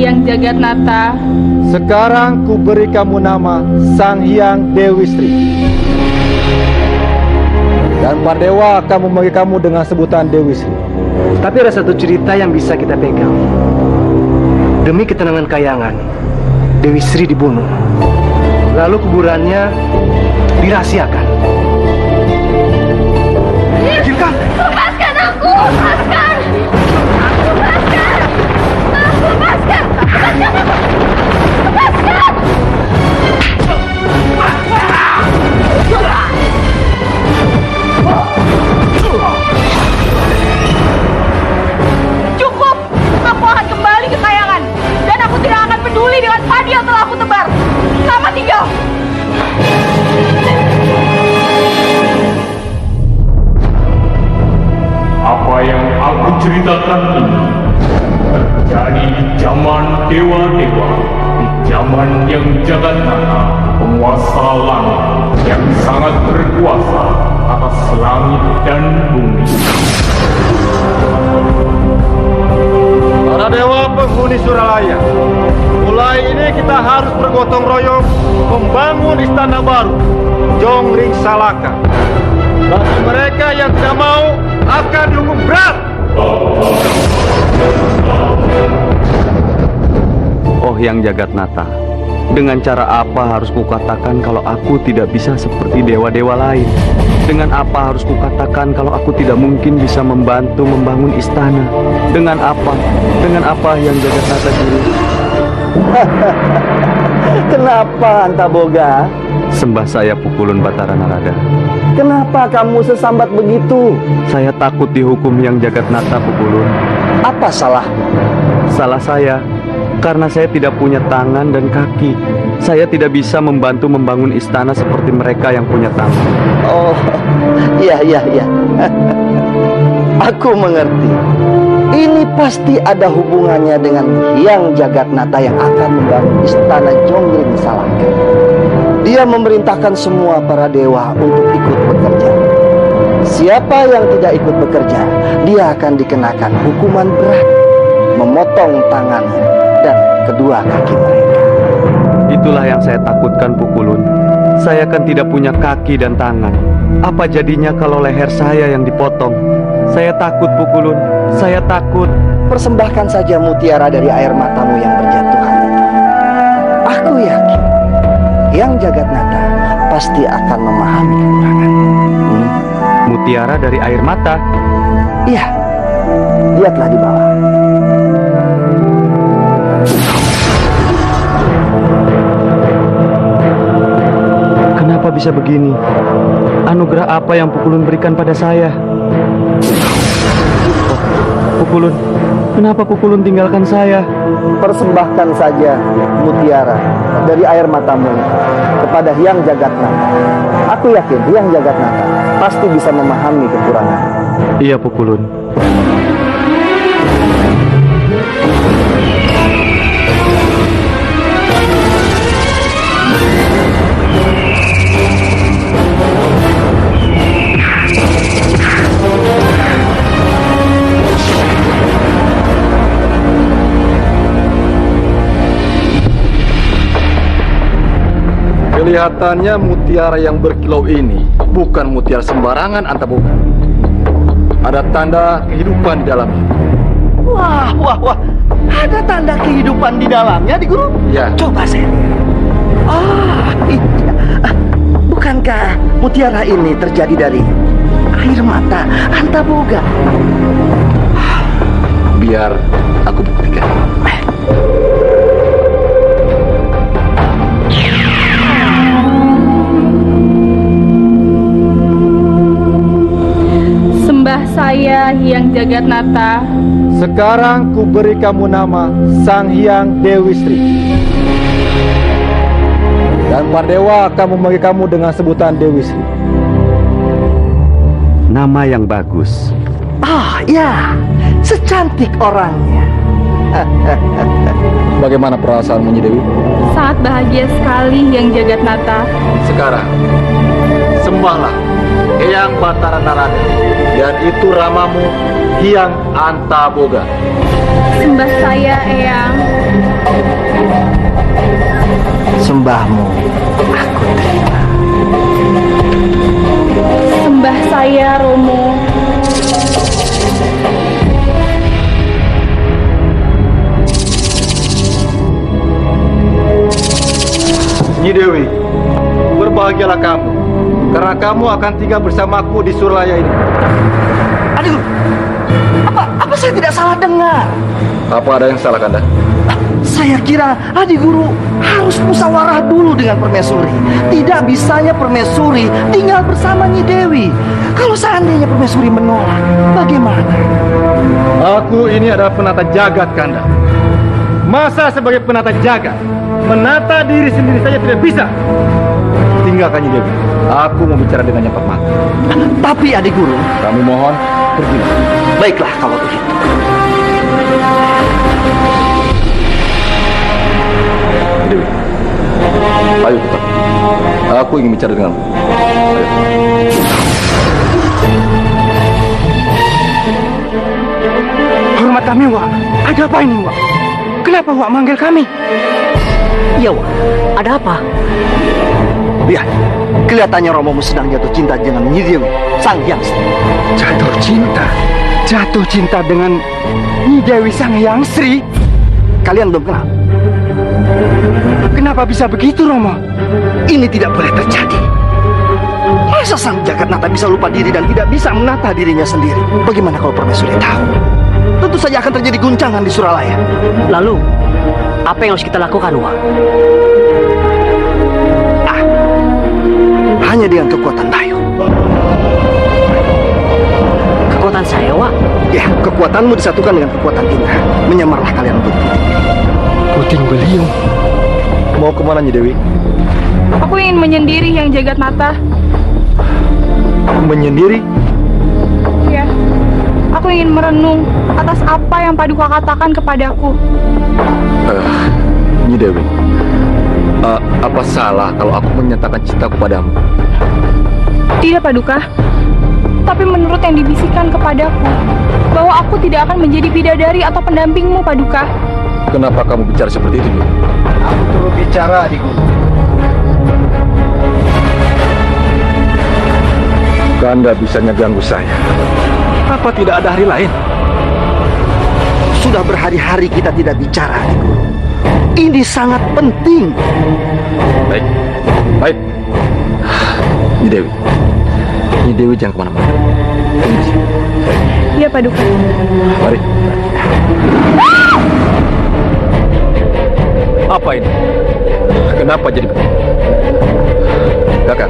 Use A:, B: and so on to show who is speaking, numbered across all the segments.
A: Hyang Jagatnata.
B: Sekarang kuberi kamu nama Sang Hyang Dewi Sri. Dan para dewa akan memanggil kamu dengan sebutan Dewi Sri.
C: Tapi ada satu cerita yang bisa kita pegang. Demi ketenangan Kayangan, Dewi Sri dibunuh. Lalu kuburannya dirahasiakan. Izinkan!
A: Lepaskan aku! Lepaskan! Lepaskan! Lepaskan! Lepaskan aku! Lepaskan! Cukup! Aku akan kembali ke Kayangan. Dan aku tidak akan peduli dengan padi yang telah aku tebar. Selamat tinggal!
D: Apa yang aku ceritakan ini terjadi di zaman dewa-dewa, di zaman yang Jagatnata, penguasa langit yang sangat berkuasa atas langit dan bumi.
B: Para dewa penghuni Suralaya, mulai ini kita harus bergotong royong membangun istana baru, Jonggring Salaka. Bagi mereka yang tidak mau akan dihukum berat.
E: Oh Hyang Jagatnata, dengan cara apa harus kukatakan kalau aku tidak bisa seperti dewa-dewa lain? Dengan apa harus kukatakan kalau aku tidak mungkin bisa membantu membangun istana? Dengan apa? Dengan apa Hyang Jagatnata Guru?
F: Kenapa Antaboga?
E: Sembah saya Pukulun Batara Narada.
F: Kenapa kamu sesambat begitu?
E: Saya takut dihukum Hyang Jagatnata Pukulun.
F: Apa salah?
E: Salah saya, karena saya tidak punya tangan dan kaki. Saya tidak bisa membantu membangun istana seperti mereka yang punya tangan.
F: Oh, iya. Aku mengerti. Ini pasti ada hubungannya dengan Hyang Jagatnata yang akan membangun istana Jonggring Salaka. Dia memerintahkan semua para dewa untuk ikut bekerja. Siapa yang tidak ikut bekerja, dia akan dikenakan hukuman berat, memotong tangannya dan kedua kaki mereka.
E: Itulah yang saya takutkan Pukulun. Saya kan tidak punya kaki dan tangan. Apa jadinya kalau leher saya yang dipotong? Saya takut Pukulun. Saya takut.
F: Persembahkan saja mutiara dari air matamu yang berjatuhan itu. Aku yakin Hyang Jagatnata pasti akan memahami kekurangan.
E: Mutiara dari air mata?
F: Iya, lihatlah di bawah.
E: Kenapa bisa begini? Anugerah apa yang Pukulun berikan pada saya? Pukulun, kenapa Pukulun tinggalkan saya?
F: Persembahkan saja mutiara dari air matamu kepada Hyang Jagatnata. Aku yakin Hyang Jagatnata pasti bisa memahami kekurangan.
E: Iya Pukulun.
B: Kelihatannya mutiara yang berkilau ini bukan mutiara sembarangan, Antaboga. Ada tanda kehidupan di dalamnya.
F: Wah. Ada tanda kehidupan di dalamnya, di Guru?
B: Ya.
F: Coba saya lihat. Iya. Bukankah mutiara ini terjadi dari air mata Antaboga?
B: Biar aku buktikan.
A: Sembah saya Hyang Jagatnata.
B: Sekarang kuberi kamu nama Sang Hyang Dewi Sri. Dan para dewa akan memanggil kamu dengan sebutan Dewi Sri.
E: Nama yang bagus.
F: Ya, secantik orangnya.
B: Bagaimana perasaanmu, Nyi Dewi?
A: Sangat bahagia sekali Hyang Jagatnata.
B: Sekarang, sembahlah Hyang Batara Narada. Dan itu ramamu Hyang Antaboga.
A: Sembah saya Eyang.
F: Sembahmu aku terima.
A: Sembah saya, Romo.
B: Nyi Dewi, berbahagialah kamu, karena kamu akan tinggal bersamaku di Suralaya ini.
F: Aduh, apa saya tidak salah dengar?
B: Apa ada yang salah, Kanda?
F: Saya kira Adi Guru harus musyawarah dulu dengan Permaisuri. Tidak bisanya Permaisuri tinggal bersama Nyi Dewi. Kalau seandainya Permaisuri menolak, bagaimana?
B: Aku ini adalah penata jagat, Kanda. Masa sebagai penata jagat, menata diri sendiri saja tidak bisa? Tinggalkan Nyi Dewi. Aku mau bicara dengannya Pak Mata.
F: Tapi Adi Guru,
B: Kami mohon, pergilah.
F: baiklah kalau begitu.
B: Dewi, ayo kita. Aku ingin bicara denganmu.
C: Hormat kami, Wak. Ada apa ini, Wak? Kenapa Wak manggil kami?
F: Iya, Wak. Ada apa? Lihat, kelihatannya Romomu sedang jatuh cinta dengan Nyi Dewi, sang hyang Sri.
C: Jatuh cinta? Jatuh cinta dengan Nyi Dewi Sang Hyang Sri?
F: Kalian belum kenal?
C: Kenapa bisa begitu, Romo?
F: Ini tidak boleh terjadi. Masa sang Jagatnata bisa lupa diri dan tidak bisa menata dirinya sendiri? Bagaimana kalau Permaisuri tahu? Tentu saja akan terjadi guncangan di Suralaya.
G: Lalu, apa yang harus kita lakukan, Wak?
F: Hanya dengan kekuatan Dayu.
G: Kekuatan saya, Wak?
F: Ya, kekuatanmu disatukan dengan kekuatan Indra. Menyamarlah kalian untuk
C: Puting beliung.
B: Mau kemana, Nyi Dewi?
A: Aku ingin menyendiri yang Jagatnata.
B: Menyendiri?
A: Ya, aku ingin merenung atas apa yang Paduka katakan kepadaku.
B: Nyi Dewi, apa salah kalau aku menyatakan cintaku padamu?
A: Tidak, Paduka. Tapi menurut yang dibisikkan kepadaku, bahwa aku tidak akan menjadi bidadari atau pendampingmu, Paduka.
B: Kenapa kamu bicara seperti itu, Dewi?
C: Aku turut bicara, Adi Guru.
B: Kanda bisanya ganggu saya. Apa tidak ada hari lain?
F: Sudah berhari-hari kita tidak bicara, Adi Guru. Ini sangat penting.
B: Baik, baik. Nyi Dewi, Nyi Dewi jangan kemana-mana. Tunggu di sini.
A: Iya, Paduka.
B: Mari. Apa ini? Kenapa jadi begini? Kakak,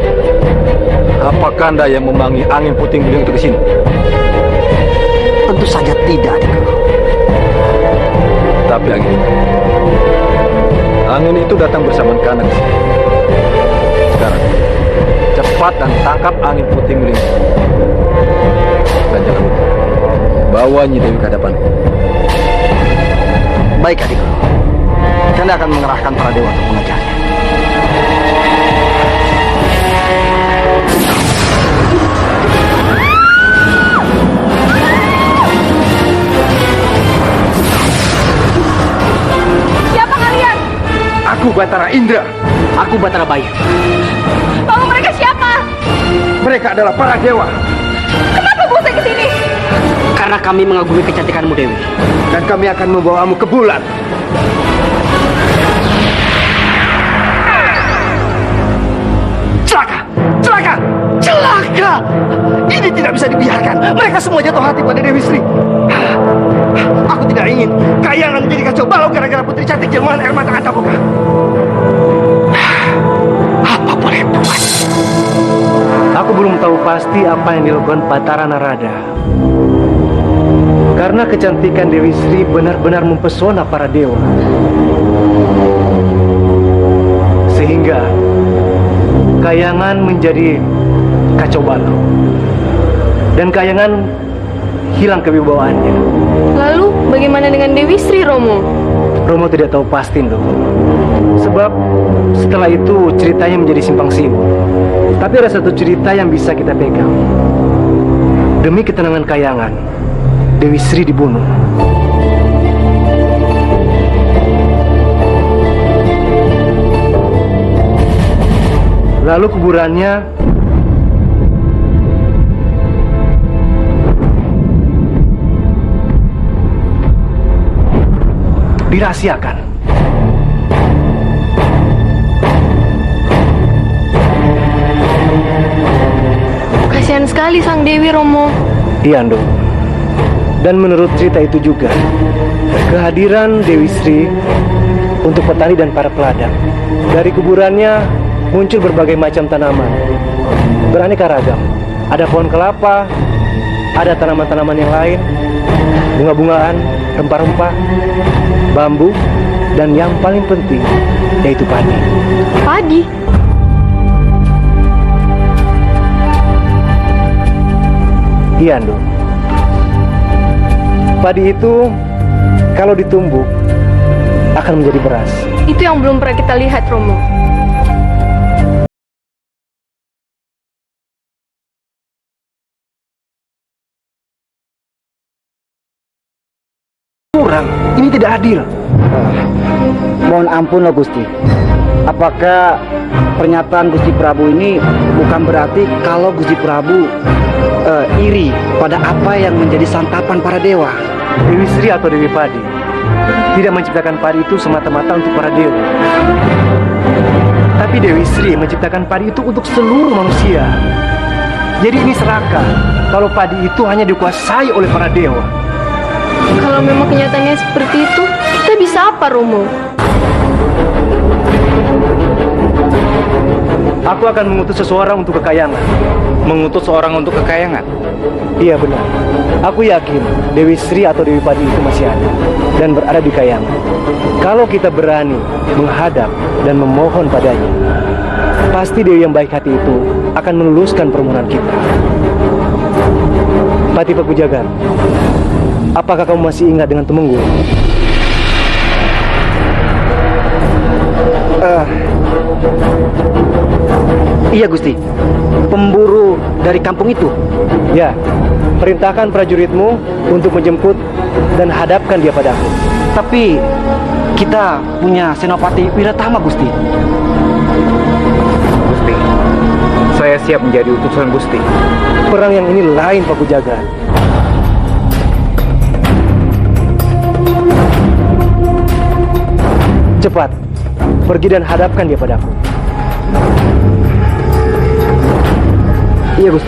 B: apa Kanda yang memanggil angin puting beliung itu ke sini?
F: Tentu saja tidak, Adi Guru.
B: Tapi angin itu datang bersama Kanda ke sini. Sekarang, cepat dan tangkap angin puting beliung. Dan jangan lupa, bawa Nyi Dewi ke hadapan.
F: Baik, Adi Guru. Kanda akan mengerahkan para dewa untuk mengejarnya.
A: Siapa kalian?
C: Aku Batara Indra.
G: Aku Batara Bayu.
A: Lalu mereka siapa?
C: Mereka adalah para dewa.
A: Kenapa bawa saya ke sini?
G: Karena kami mengagumi kecantikanmu, Dewi.
C: Dan kami akan membawamu ke bulan.
F: Celaka! Celaka! Celaka! Ini tidak bisa dibiarkan. Mereka semua jatuh hati pada Dewi Sri. Aku tidak ingin Kayangan menjadi kacau balau gara-gara putri cantik jelmaan air mata Antaboga. Apa boleh buat?
C: Aku belum tahu pasti apa yang dilakukan Batara Narada. Karena kecantikan Dewi Sri benar-benar mempesona para dewa. Sehingga Kayangan menjadi kacau balau. Dan Kayangan hilang kewibawaannya.
A: Lalu bagaimana dengan Dewi Sri, Romo?
C: Romo tidak tahu pasti, Nduk. Sebab setelah itu ceritanya menjadi simpang siur. Tapi ada satu cerita yang bisa kita pegang. Demi ketenangan Kayangan, Dewi Sri dibunuh. Lalu kuburannya dirahasiakan.
A: Kasihan sekali Sang Dewi, Romo.
C: Iya, Ndo. Dan menurut cerita itu juga, kehadiran Dewi Sri untuk petani dan para peladang. Dari kuburannya muncul berbagai macam tanaman, beraneka ragam. Ada pohon kelapa, ada tanaman-tanaman yang lain, bunga-bungaan, rempah-rempah, bambu, dan yang paling penting yaitu padi.
A: Padi?
C: Iya, Ndo. Padi itu kalau ditumbuk akan menjadi beras.
A: Itu yang belum pernah kita lihat, Romo.
C: Kurang, ini tidak adil.
F: Mohon ampun loh Gusti. Apakah pernyataan Gusti Prabu ini bukan berarti kalau Gusti Prabu iri pada apa yang menjadi santapan para dewa?
C: Dewi Sri atau Dewi Padi tidak menciptakan padi itu semata-mata untuk para dewa. Tapi Dewi Sri menciptakan padi itu untuk seluruh manusia. Jadi ini serakah kalau padi itu hanya dikuasai oleh para dewa.
A: Kalau memang kenyataannya seperti itu, kita bisa apa, Romo?
C: Aku akan mengutus seseorang untuk kekayangan.
B: Mengutus seorang untuk kekayangan.
C: Iya benar. Aku yakin Dewi Sri atau Dewi Padi itu masih ada dan berada di kayangan. Kalau kita berani menghadap dan memohon padanya, pasti Dewi yang baik hati itu akan meluluskan permohonan kita. Pati Pakujagan, apakah kamu masih ingat dengan Temenggung?
F: Iya Gusti, pemburu dari kampung itu.
C: Ya, perintahkan prajuritmu untuk menjemput dan hadapkan dia padaku.
F: Tapi kita punya Senopati Wiratama Gusti.
B: Gusti, saya siap menjadi utusan Gusti.
C: Perang yang ini lain, Pakujagan. Cepat, pergi dan hadapkan dia padaku.
F: Iya Gusti.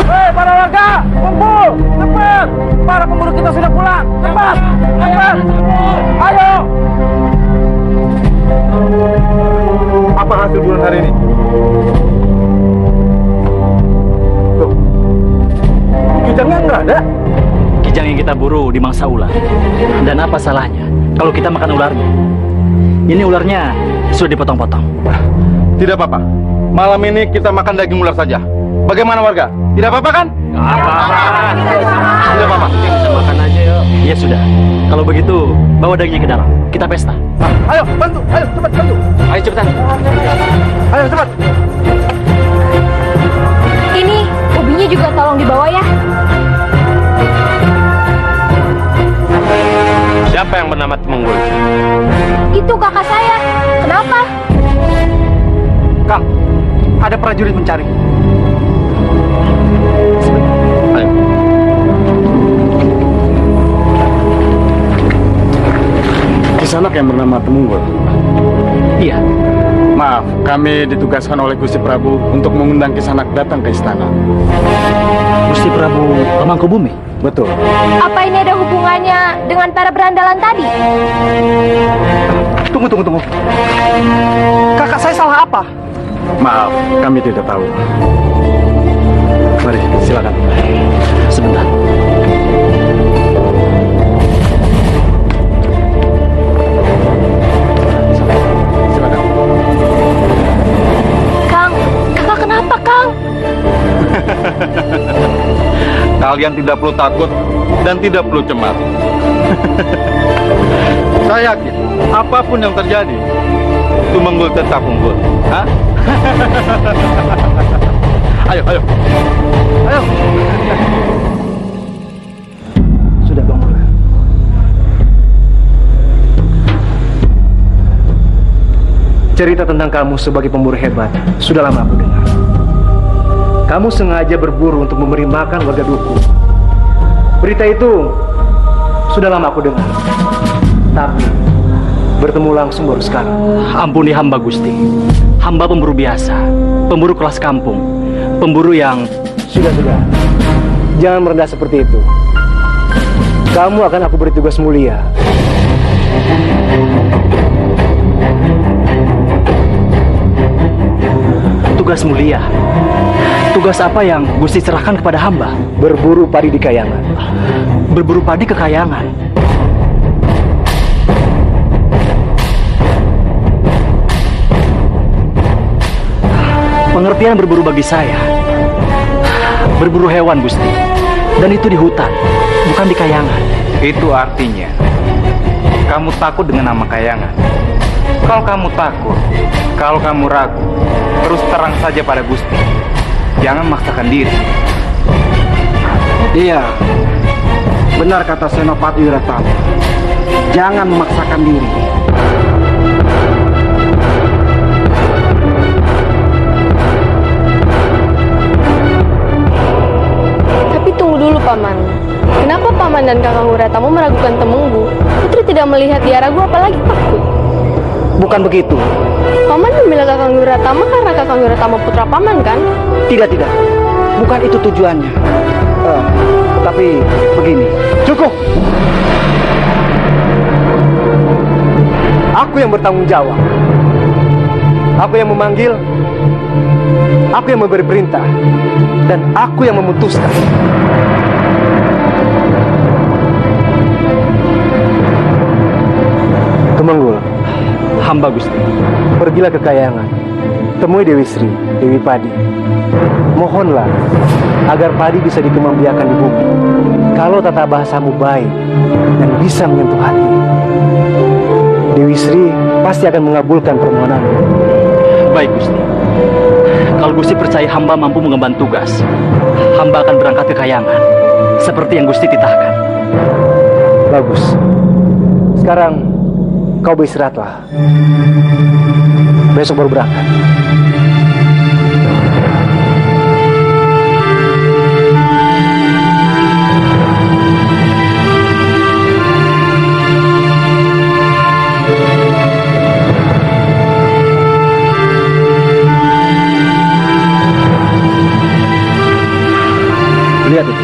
C: Hei para warga, kumpul, cepat! Para pemburu kita sudah pulang, cepat, cepat! Ayo!
B: Apa hasil bulan hari ini?
C: Tuh, kijangnya nggak ada.
G: Kijang yang kita buru di mangsa ular. Dan apa salahnya kalau kita makan ularnya? Ini ularnya sudah dipotong-potong.
B: Tidak apa-apa. Malam ini kita makan daging ular saja. Bagaimana warga? Tidak apa-apa kan? Tidak apa-apa.
G: Kita makan aja yuk. Ya sudah. Kalau begitu, bawa dagingnya ke dalam. Kita pesta.
C: Ayo, bantu, ayo, cepat, bantu.
G: Ayo cepetan.
C: Ayo, cepat.
A: Ini, ubinya juga tolong dibawa ya.
B: Siapa yang bernama Temenggung?
A: Itu kakak saya. Kenapa?
C: Kang, ada prajurit mencari.
B: Ayo.
E: Kisanak yang bernama Temenggung.
G: Iya.
E: Maaf, kami ditugaskan oleh Gusti Prabu untuk mengundang Kisanak datang ke istana.
G: Gusti Prabu Pamangkubumi.
E: Betul.
A: Apa ini ada hubungannya dengan para berandalan tadi?
C: Tunggu. Kakak saya salah apa?
E: Maaf, kami tidak tahu. Mari, silakan.
G: Sebentar.
E: Silakan.
A: Kang, kakak kenapa, Kang?
B: Kalian tidak perlu takut dan tidak perlu cemas. Saya yakin apapun yang terjadi, Temenggung tetap unggul. Hah? Ayo.
C: Sudah, Bang. Cerita tentang kamu sebagai pemburu hebat sudah lama aku dengar. Kamu sengaja berburu untuk memberi makan warga duku. Berita itu sudah lama aku dengar. Tapi bertemu langsung baru sekarang.
G: Ampuni hamba Gusti. Hamba pemburu biasa, pemburu kelas kampung, pemburu yang...
C: Sudah. Jangan merendah seperti itu. Kamu akan aku beri tugas mulia.
G: Tugas mulia. Tugas apa yang Gusti serahkan kepada hamba?
C: Berburu padi di Kayangan.
G: Berburu padi ke Kayangan. Pengertian berburu bagi saya, berburu hewan, Gusti. Dan itu di hutan, bukan di Kayangan.
H: Itu artinya kamu takut dengan nama Kayangan. Kalau kamu takut, kalau kamu ragu, terus terang saja pada Gusti. Jangan maksakan diri.
F: Iya, benar kata Senopati Wiratama. Jangan memaksakan diri.
I: Tapi tunggu dulu, Paman. Kenapa Paman dan Kakang Wiratama meragukan Temenggu? Putri tidak melihat dia ragu, apalagi takut.
C: Bukan begitu.
I: Paman memilih Kakang Wiratama karena Kakang Wiratama putra Paman, kan?
F: Tidak. Bukan itu tujuannya. Tapi begini.
C: Cukup. Aku yang bertanggung jawab. Aku yang memanggil. Aku yang memberi perintah. Dan aku yang memutuskan. Temenggul,
G: Hamba Gusti.
C: pergilah ke Kayangan. Temui Dewi Sri, Dewi Padi. Mohonlah agar padi bisa dikembangbiakan di bumi. Kalau tata bahasamu baik dan bisa menyentuh hati, Dewi Sri pasti akan mengabulkan permohonanmu.
G: Baik, Gusti. Kalau Gusti percaya hamba mampu mengemban tugas, hamba akan berangkat ke Kayangan, seperti yang Gusti titahkan.
C: Bagus. Sekarang kau beristirahatlah. Besok baru berangkat. Lihat itu.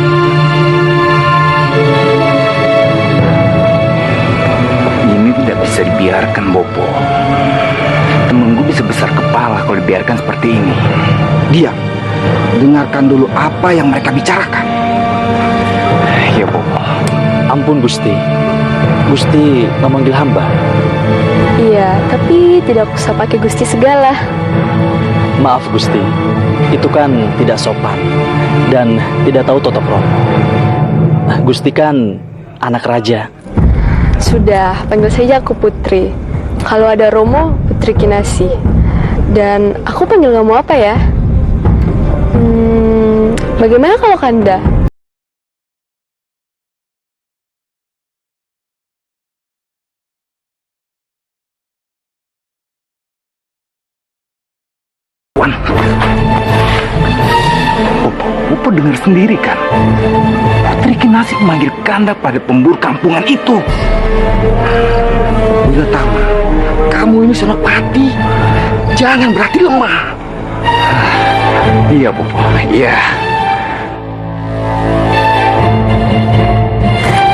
H: Ini tidak bisa dibiarkan, Bopo. Temenggu bisa besar kepala kalau dibiarkan seperti ini.
F: Diam. Dengarkan dulu apa yang mereka bicarakan.
H: Ya, Bopo.
G: Ampun, Gusti. Gusti memanggil hamba.
I: Iya, tapi tidak usah pakai Gusti segala.
G: Maaf, Gusti. Itu kan tidak sopan dan tidak tahu toto kromo. Gusti kan anak raja.
I: Sudah, panggil saja aku Putri. Kalau ada Romo, Putri Kinasi. Dan aku panggil kamu apa ya? Bagaimana kalau Kanda?
H: Bopo dengar sendiri kan? Putri Kinasi memanggil Kanda pada pemburu kampungan itu.
F: Wiratama, kamu ini senopati. Jangan berarti lemah.
H: Iya, Bopo. Iya.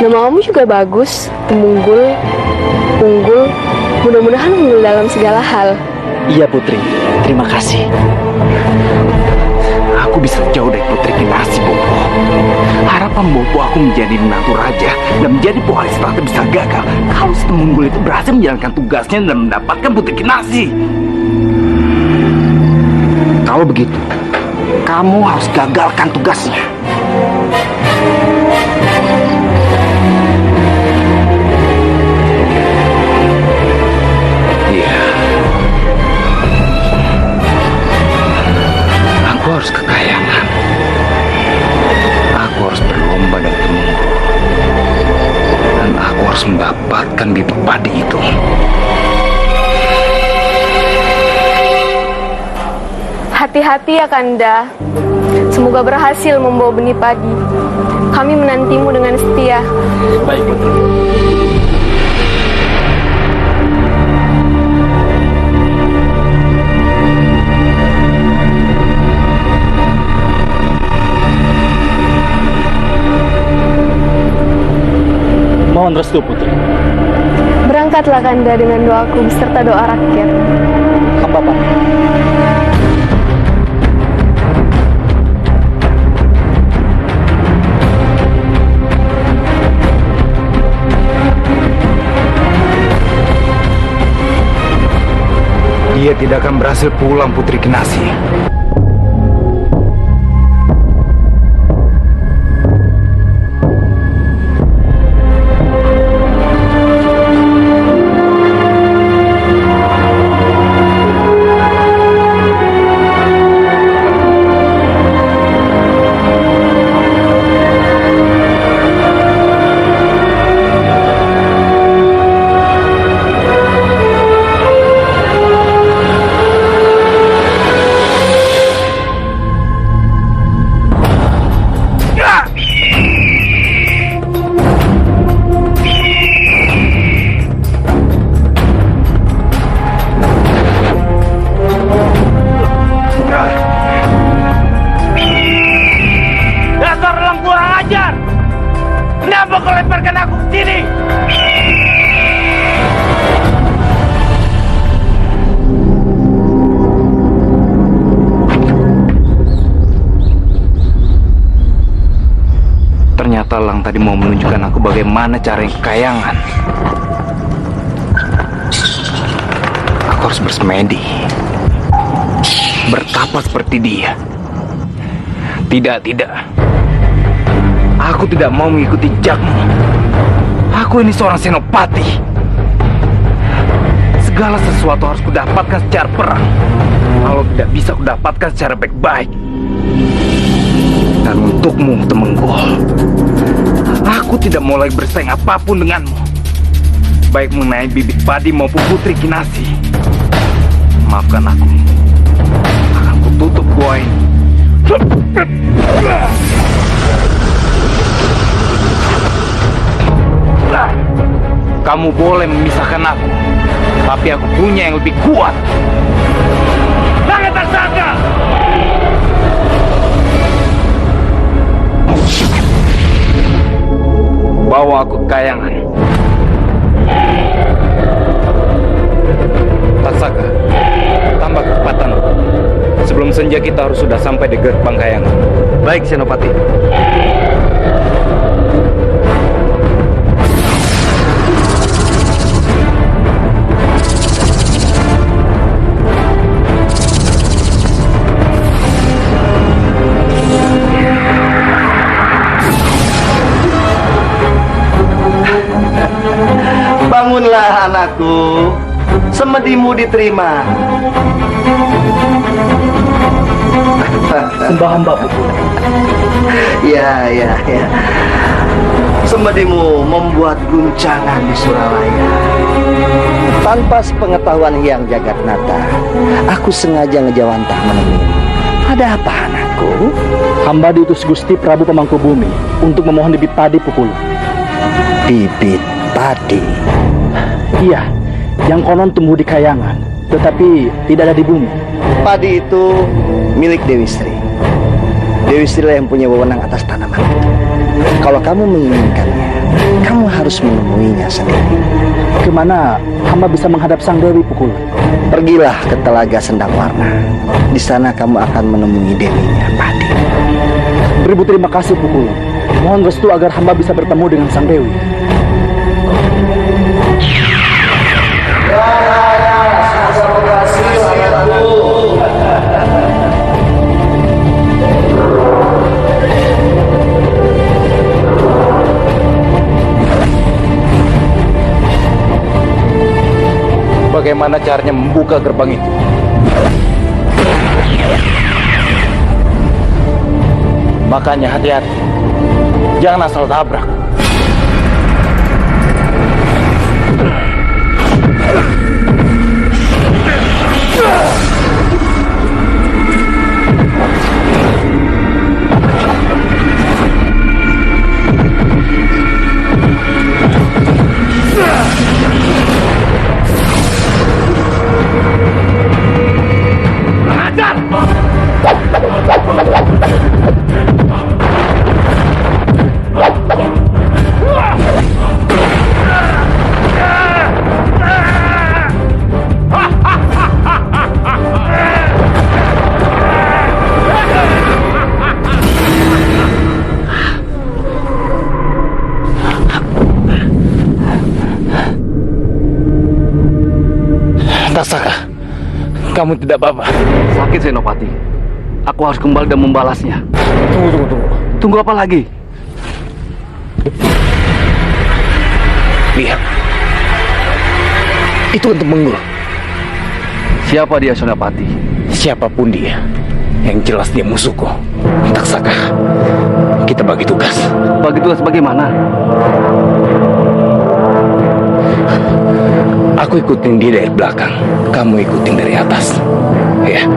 I: Nama kamu juga bagus, Temunggul, Unggul. Mudah-mudahan unggul dalam segala hal.
G: Iya, Putri. Terima kasih.
H: Aku bisa jauh dari Putri Kinasi, Bopo. Harapan Bopo aku menjadi menantu raja dan menjadi pewaris tahta bisa gagal kalau si Temenggu itu berhasil menjalankan tugasnya dan mendapatkan Putri Kinasi.
F: Kalau begitu, kamu harus gagalkan tugasnya.
H: Iya. Aku harus ke Kayangan. Aku harus berlomba dengan Temenggu. Dan aku harus mendapatkan bibit padi itu.
I: Berhati-hati ya Kanda. Semoga berhasil membawa benih padi. Kami menantimu dengan setia.
G: Baik, Putri. Mohon restu, Putri.
I: Berangkatlah Kanda dengan doaku beserta doa rakyat.
G: Hamba pamit.
H: Dia tidak akan berhasil pulang, Putri Kinasi. Ternyata Lang tadi mau menunjukkan aku bagaimana cara yang kekayangan. Aku harus bersemedi, bertapa seperti dia. Tidak. Aku tidak mau mengikuti jejakmu. Aku ini seorang senopati. Segala sesuatu harus kudapatkan secara perang. Kalau tidak bisa kudapatkan secara baik-baik. Dan untukmu, Temenggol, aku tidak mau lagi bersaing apapun denganmu, baik mengenai bibit padi maupun Putri Kinasi. Maafkan aku. Akan kututup gua ini. Kamu boleh memisahkan aku, tapi aku punya yang lebih kuat. Sangat tersangka! Bawa aku ke kayangan. Taksaka, tambah kecepatan. Sebelum senja kita harus sudah sampai di gerbang kayangan.
C: Baik, Senopati.
F: Bangunlah anakku, semedimu diterima.
G: Sembah hamba, Putri.
F: Ya. Semedimu membuat guncangan di Suralaya. Tanpa sepengetahuan Hyang Jagatnata, aku sengaja ngejawantah menemui. Ada apa anakku?
G: Hamba diutus Gusti Prabu Pemangkubumi untuk memohon bibit padi Pukul.
F: Bibit padi.
G: Iya, yang konon tumbuh di kayangan, tetapi tidak ada di bumi.
F: Padi itu milik Dewi Sri. Dewi Sri lah yang punya wewenang atas tanaman itu. Kalau kamu menginginkannya, kamu harus menemuinya sendiri.
G: Kemana hamba bisa menghadap Sang Dewi Pukul?
F: Pergilah ke Telaga Sendang Warna. Di sana kamu akan menemui dewinya Padi.
G: Beribu terima kasih Pukul. Mohon restu agar hamba bisa bertemu dengan Sang Dewi.
H: Bagaimana caranya membuka gerbang itu? Makanya hati-hati, jangan asal tabrak. Kamu tidak apa-apa.
C: Sakit Senopati. Aku harus kembali dan membalasnya.
H: Tunggu.
C: Tunggu apa lagi?
H: Lihat. Itu untuk Menggul.
C: Siapa dia Senopati?
H: Siapapun dia, yang jelas dia musuhku. Taksaka, kita bagi tugas.
C: Bagi tugas bagaimana?
H: Aku ikutin dia dari belakang, kamu ikutin dari atas. Ya.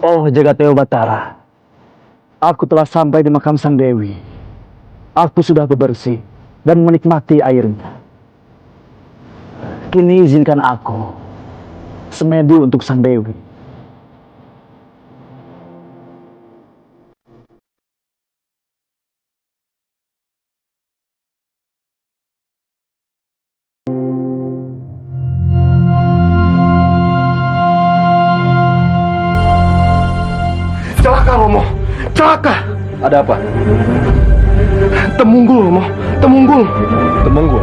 G: Oh Jagateo Batara, aku telah sampai di makam Sang Dewi. Aku sudah bebersih dan menikmati airnya. Kini izinkan aku semedi untuk Sang Dewi.
C: Celaka Romo, celaka. Ada apa? Temunggul Romo, Temunggul.
B: Temunggul?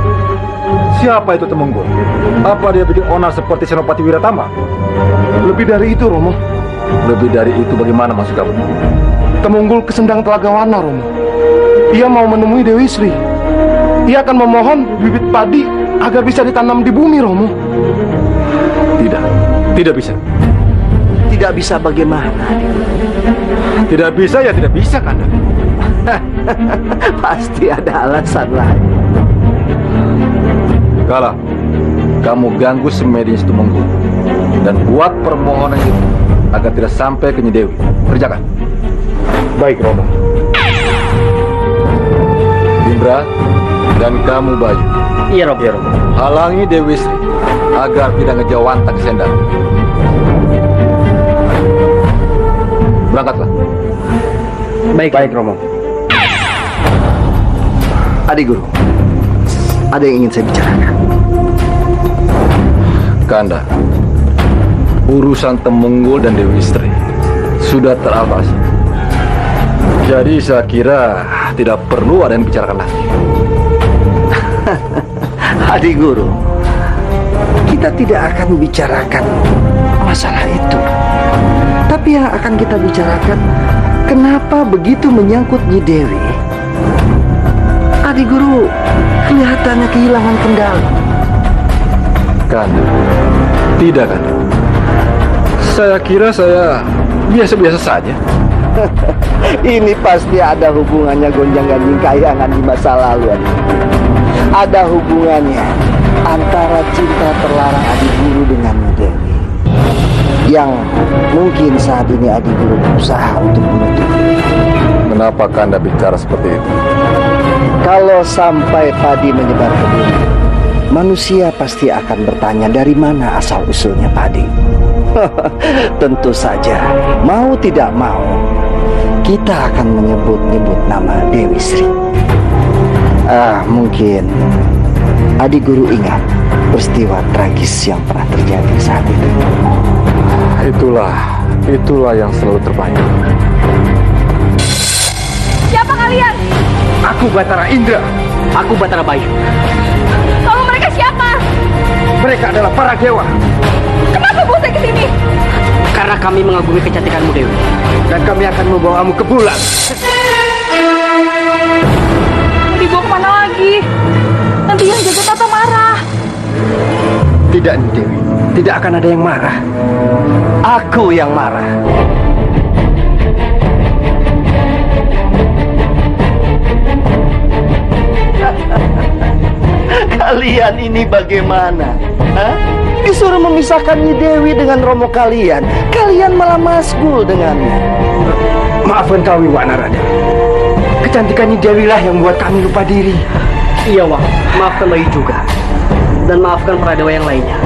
B: Siapa itu Temunggul? Apa dia bikin onar seperti Senopati Wiratama?
C: Lebih dari itu Romo.
B: Lebih dari itu bagaimana maksud kamu?
C: Temunggul ke Sendang Telagawana Romo. Ia mau menemui Dewi Sri. Ia akan memohon bibit padi agar bisa ditanam di bumi Romo.
B: Tidak bisa.
F: Tidak bisa bagaimana?
B: Tidak bisa ya tidak bisa, Kanda.
F: Pasti ada alasan lain.
B: Kala, kamu ganggu semedinya Tumenggung dan buat permohonan itu agar tidak sampai ke Nyi Dewi. Kerjakan.
C: Baik Romo.
B: Indra dan kamu Bayu.
G: Iya Romo.
B: Halangi Dewi Sri agar tidak ngejawantak Sendang. Berangkatlah.
F: Baik Romo. Adik Guru, ada yang ingin saya bicarakan.
B: Kanda, urusan Temunggul dan Dewi Sri sudah teratasi. Jadi saya kira tidak perlu ada yang bicarakan lagi.
F: Adik Guru, kita tidak akan membicarakan masalah itu. Tapi yang akan kita bicarakan, kenapa begitu menyangkut Nyi Dewi? Adik Guru kelihatannya kehilangan kendali.
B: Kanda, tidak Kanda. Saya kira saya biasa-biasa saja.
F: Ini pasti ada hubungannya gonjang-ganjing kayangan di masa lalu. Ada hubungannya antara cinta terlarang Adik Guru dengan Nyi Dewi, yang mungkin saat ini Adik Guru berusaha untuk menutupi.
B: Kenapa Kanda bicara seperti itu?
F: Kalau sampai padi menyebar ke bumi, manusia pasti akan bertanya dari mana asal-usulnya padi. Tentu saja, mau tidak mau, kita akan menyebut-nyebut nama Dewi Sri. Mungkin Adik Guru ingat peristiwa tragis yang pernah terjadi saat itu.
B: Itulah yang selalu terbayang.
A: Siapa kalian?
C: Aku Batara Indra.
G: Aku Batara Bayu.
A: Lalu mereka siapa?
C: Mereka adalah para dewa.
A: Kenapa bawa saya ke sini?
G: Karena kami mengagumi kecantikanmu Dewi.
C: Dan kami akan membawamu ke bulan.
A: Dibawa kemana lagi? Nanti yang jaga Tata marah.
C: Tidak Nyi Dewi, tidak akan ada yang marah.
F: Aku yang marah. Kalian ini bagaimana? Hah? Disuruh memisahkan Nyi Dewi dengan Romo kalian, kalian malah masgul dengannya.
C: Maafkan kami Wak Narada. Kecantikan Nyi Dewi lah yang membuat kami lupa diri.
G: Iya Wak, maafkan Bayu juga. Dan maafkan para dewa yang lainnya.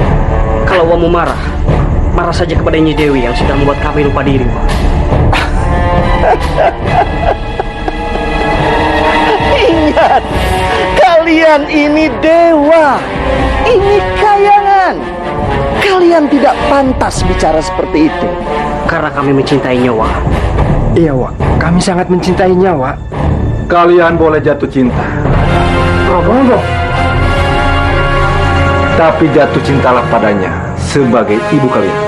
G: Kalau Wak mau marah, marah saja kepada Nyi Dewi yang sudah membuat kami lupa diri Wak.
F: Ini dewa, ini kayangan. Kalian tidak pantas bicara seperti itu.
C: Karena kami mencintainya, Wak. Iya, Wak. Kami sangat mencintainya, Wak.
B: Kalian boleh jatuh cinta,
C: Romo.
B: tapi jatuh cintalah padanya sebagai ibu kalian.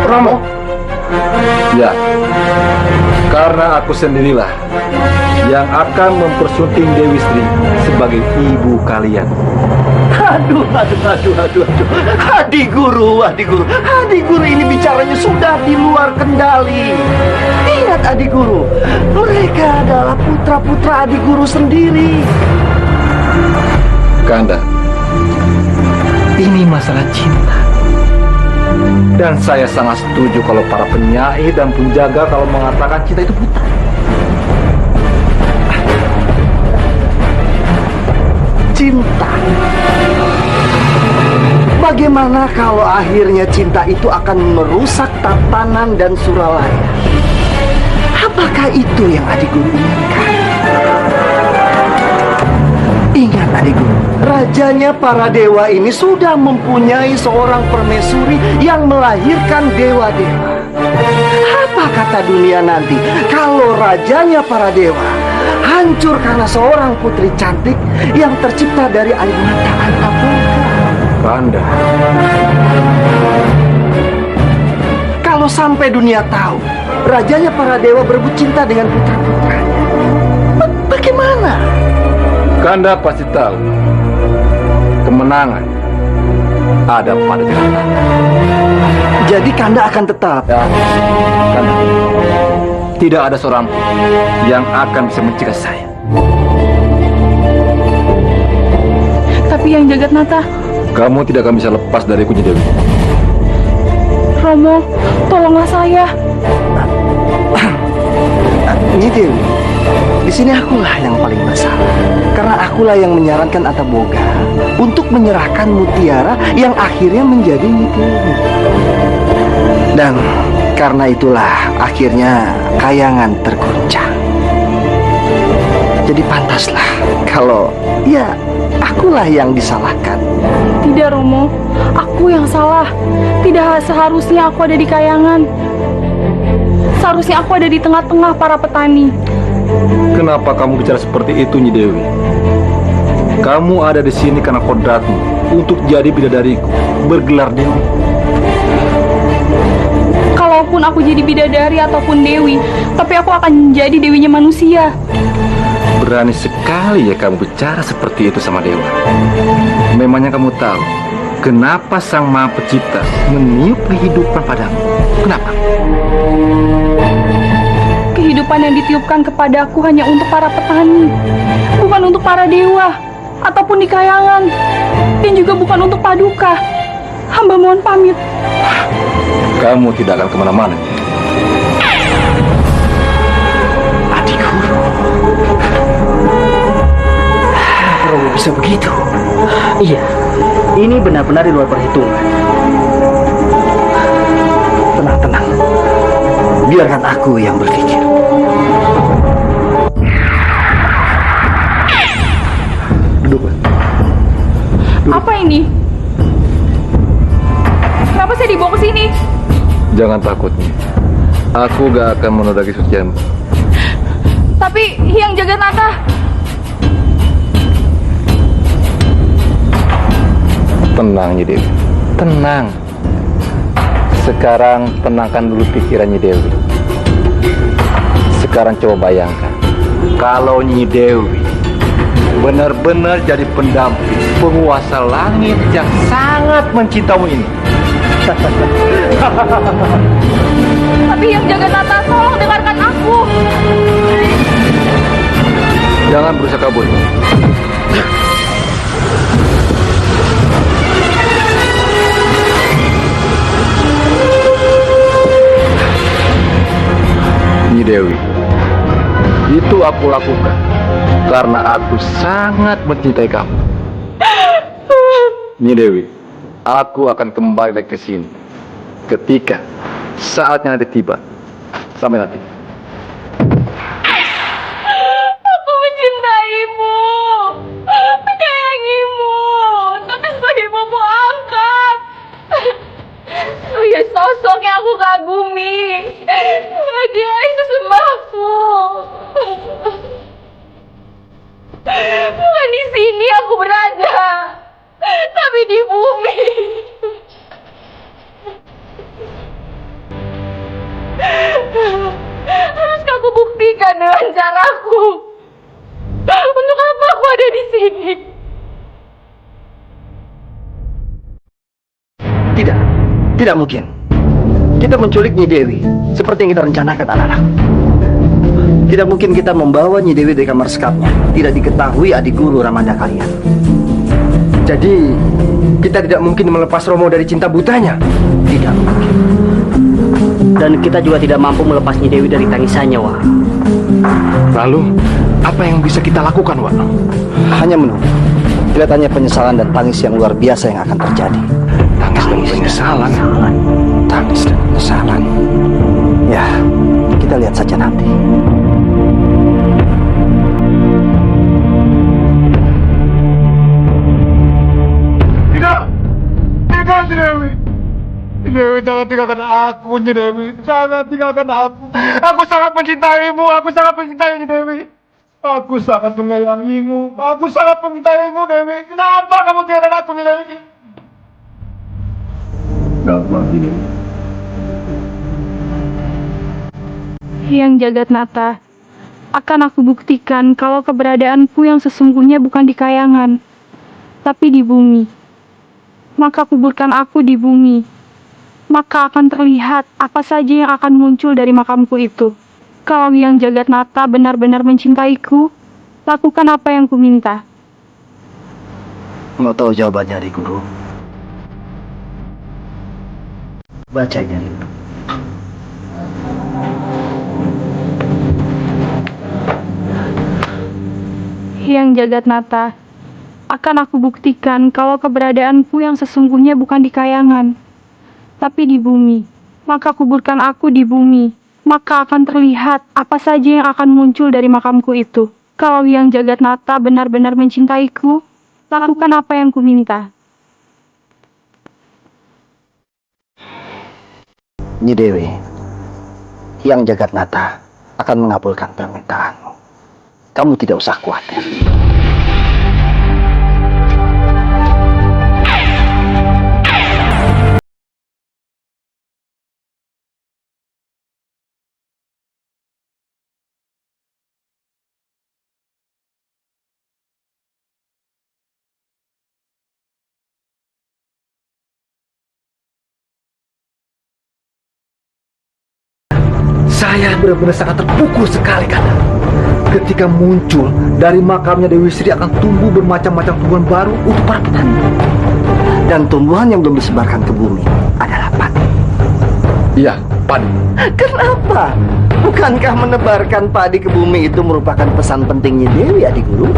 C: Romo.
B: Ya, karena aku sendirilah yang akan mempersunting Dewi Sri sebagai ibu kalian.
F: Aduh. Adi Guru ini bicaranya sudah di luar kendali. Ingat Adi Guru, mereka adalah putra-putra Adi Guru sendiri.
B: Kanda, ini masalah cinta. Dan saya sangat setuju kalau para penyair dan penjaga kalau mengatakan cinta itu buta.
F: Cinta. Bagaimana kalau akhirnya cinta itu akan merusak tatanan dan Suralaya? Apakah itu yang Adi Guru inginkan? Ingat Adi Guru, rajanya para dewa ini sudah mempunyai seorang permaisuri yang melahirkan dewa-dewa. Apa kata dunia nanti kalau rajanya para dewa hancur karena seorang putri cantik yang tercipta dari air mata Antaboga?
B: Kanda,
F: kalau sampai dunia tahu rajanya para dewa berebut cinta dengan putra-putranya, bagaimana?
B: Kanda pasti tahu kemenangan ada pada Jakarta.
F: Jadi Kanda akan tetap.
B: Ya, Kanda, tidak ada seorang pun yang akan bisa mencegah saya.
A: Tapi yang Jagatnata,
B: Kamu tidak akan bisa lepas dariku, Nyi Dewi.
A: Romo, tolonglah saya.
F: Nyi Dewi, di sini akulah yang paling bersalah. Karena akulah yang menyarankan Antaboga untuk menyerahkan mutiara yang akhirnya menjadi Nyi Dewi. Dan karena itulah akhirnya kayangan terguncang. Jadi pantaslah kalau ya akulah yang disalahkan.
A: Tidak, Romo. Aku yang salah. Tidak seharusnya aku ada di kayangan. Seharusnya aku ada di tengah-tengah para petani.
B: Kenapa kamu bicara seperti itu, Nyi Dewi? Kamu ada di sini karena kodratmu untuk jadi bidadariku, bergelar Dewi.
A: Kalaupun aku jadi bidadari ataupun dewi, tapi aku akan jadi dewinya manusia.
B: Berani sekali ya kamu bicara seperti itu sama Dewa. Memangnya kamu tahu kenapa Sang Maha Pencipta meniup kehidupan padamu? Kenapa?
A: Kehidupan yang ditiupkan kepadaku hanya untuk para petani, bukan untuk para dewa ataupun di kayangan, dan juga bukan untuk Paduka. Hamba mohon pamit.
B: Kamu tidak akan kemana-mana.
F: Adik Guru,
C: Romo bisa begitu? Iya, ini benar-benar di luar perhitungan.
F: tenang. Biarkan aku yang berpikir.
B: Duduk.
A: Apa ini? Kenapa saya dibawa ke sini?
B: Jangan takut, Nyi. Aku gak akan menodai kesucianmu.
A: Tapi Hyang Jagatnata.
B: Tenang, Nyi Dewi. Tenang. Sekarang tenangkan dulu pikiran Nyi Dewi. Sekarang coba bayangkan, kalau Nyi Dewi benar-benar jadi pendamping penguasa langit yang sangat mencintaimu ini.
A: Tapi Hyang Jagatnata, tolong dengarkan aku.
B: Jangan berusaha kabur. Nyi Dewi, itu aku lakukan karena aku sangat mencintai kamu. Nyi Dewi, aku akan kembali lagi ke sini ketika saatnya nanti tiba. Sampai nanti.
A: Aku mencintaimu. Kayak bukan dengan caraku. Untuk apa aku ada di sini?
F: Tidak mungkin. Kita menculik Nyi Dewi seperti yang kita rencanakan, anak-anak. Tidak mungkin kita membawa Nyi Dewi dari kamar sekapnya. Tidak diketahui adik guru Ramanda kalian.
C: Jadi, kita tidak mungkin melepas Romo dari cinta butanya.
F: Tidak mungkin.
J: Dan kita juga tidak mampu melepas Nyi Dewi dari tangisannya, Wak.
C: Lalu, apa yang bisa kita lakukan, Wak?
F: Hanya menunggu. Kelihatannya penyesalan dan tangis yang luar biasa yang akan terjadi.
C: Tangis dan penyesalan.
F: Tangis dan penyesalan. Ya, kita lihat saja nanti.
B: Tidak, Nyi Dewi. Nyi Dewi, jangan tinggalkan aku, Nyi Dewi. Jangan tinggalkan aku. Aku sangat mencintaimu. Aku sangat mencintai Nyi Dewi. Aku sangat menyayangimu. Aku sangat mencintaimu, Dewi. Kenapa kamu tinggalkan aku, Nyi Dewi?
A: Yang Jagatnata, akan aku buktikan kalau keberadaanku yang sesungguhnya bukan di kayangan, tapi di bumi. Maka kuburkan aku di bumi. Maka akan terlihat apa saja yang akan muncul dari makamku itu. Kalau Yang Jagatnata benar-benar mencintaiku, lakukan apa yang kuminta.
F: Mau tahu jawabannya, adik guru? Bacanya.
A: Yang Jagatnata, akan aku buktikan kalau keberadaanku yang sesungguhnya bukan di kayangan, tapi di bumi. Maka kuburkan aku di bumi. Maka akan terlihat apa saja yang akan muncul dari makamku itu. Kalau Yang Jagatnata benar-benar mencintaiku, lakukan apa yang kuminta.
F: Nyi Dewi, Yang Jagatnata akan mengabulkan permintaanmu. Kamu tidak usah khawatir.
C: Saya benar-benar sangat terpukul sekali, Kanda. Ketika muncul dari makamnya Dewi Sri akan tumbuh bermacam-macam tumbuhan baru untuk para petani.
F: Dan tumbuhan yang belum disebarkan ke bumi adalah padi.
C: Iya, padi.
F: Kenapa? Bukankah menebarkan padi ke bumi itu merupakan pesan penting Nyi Dewi, adik guru?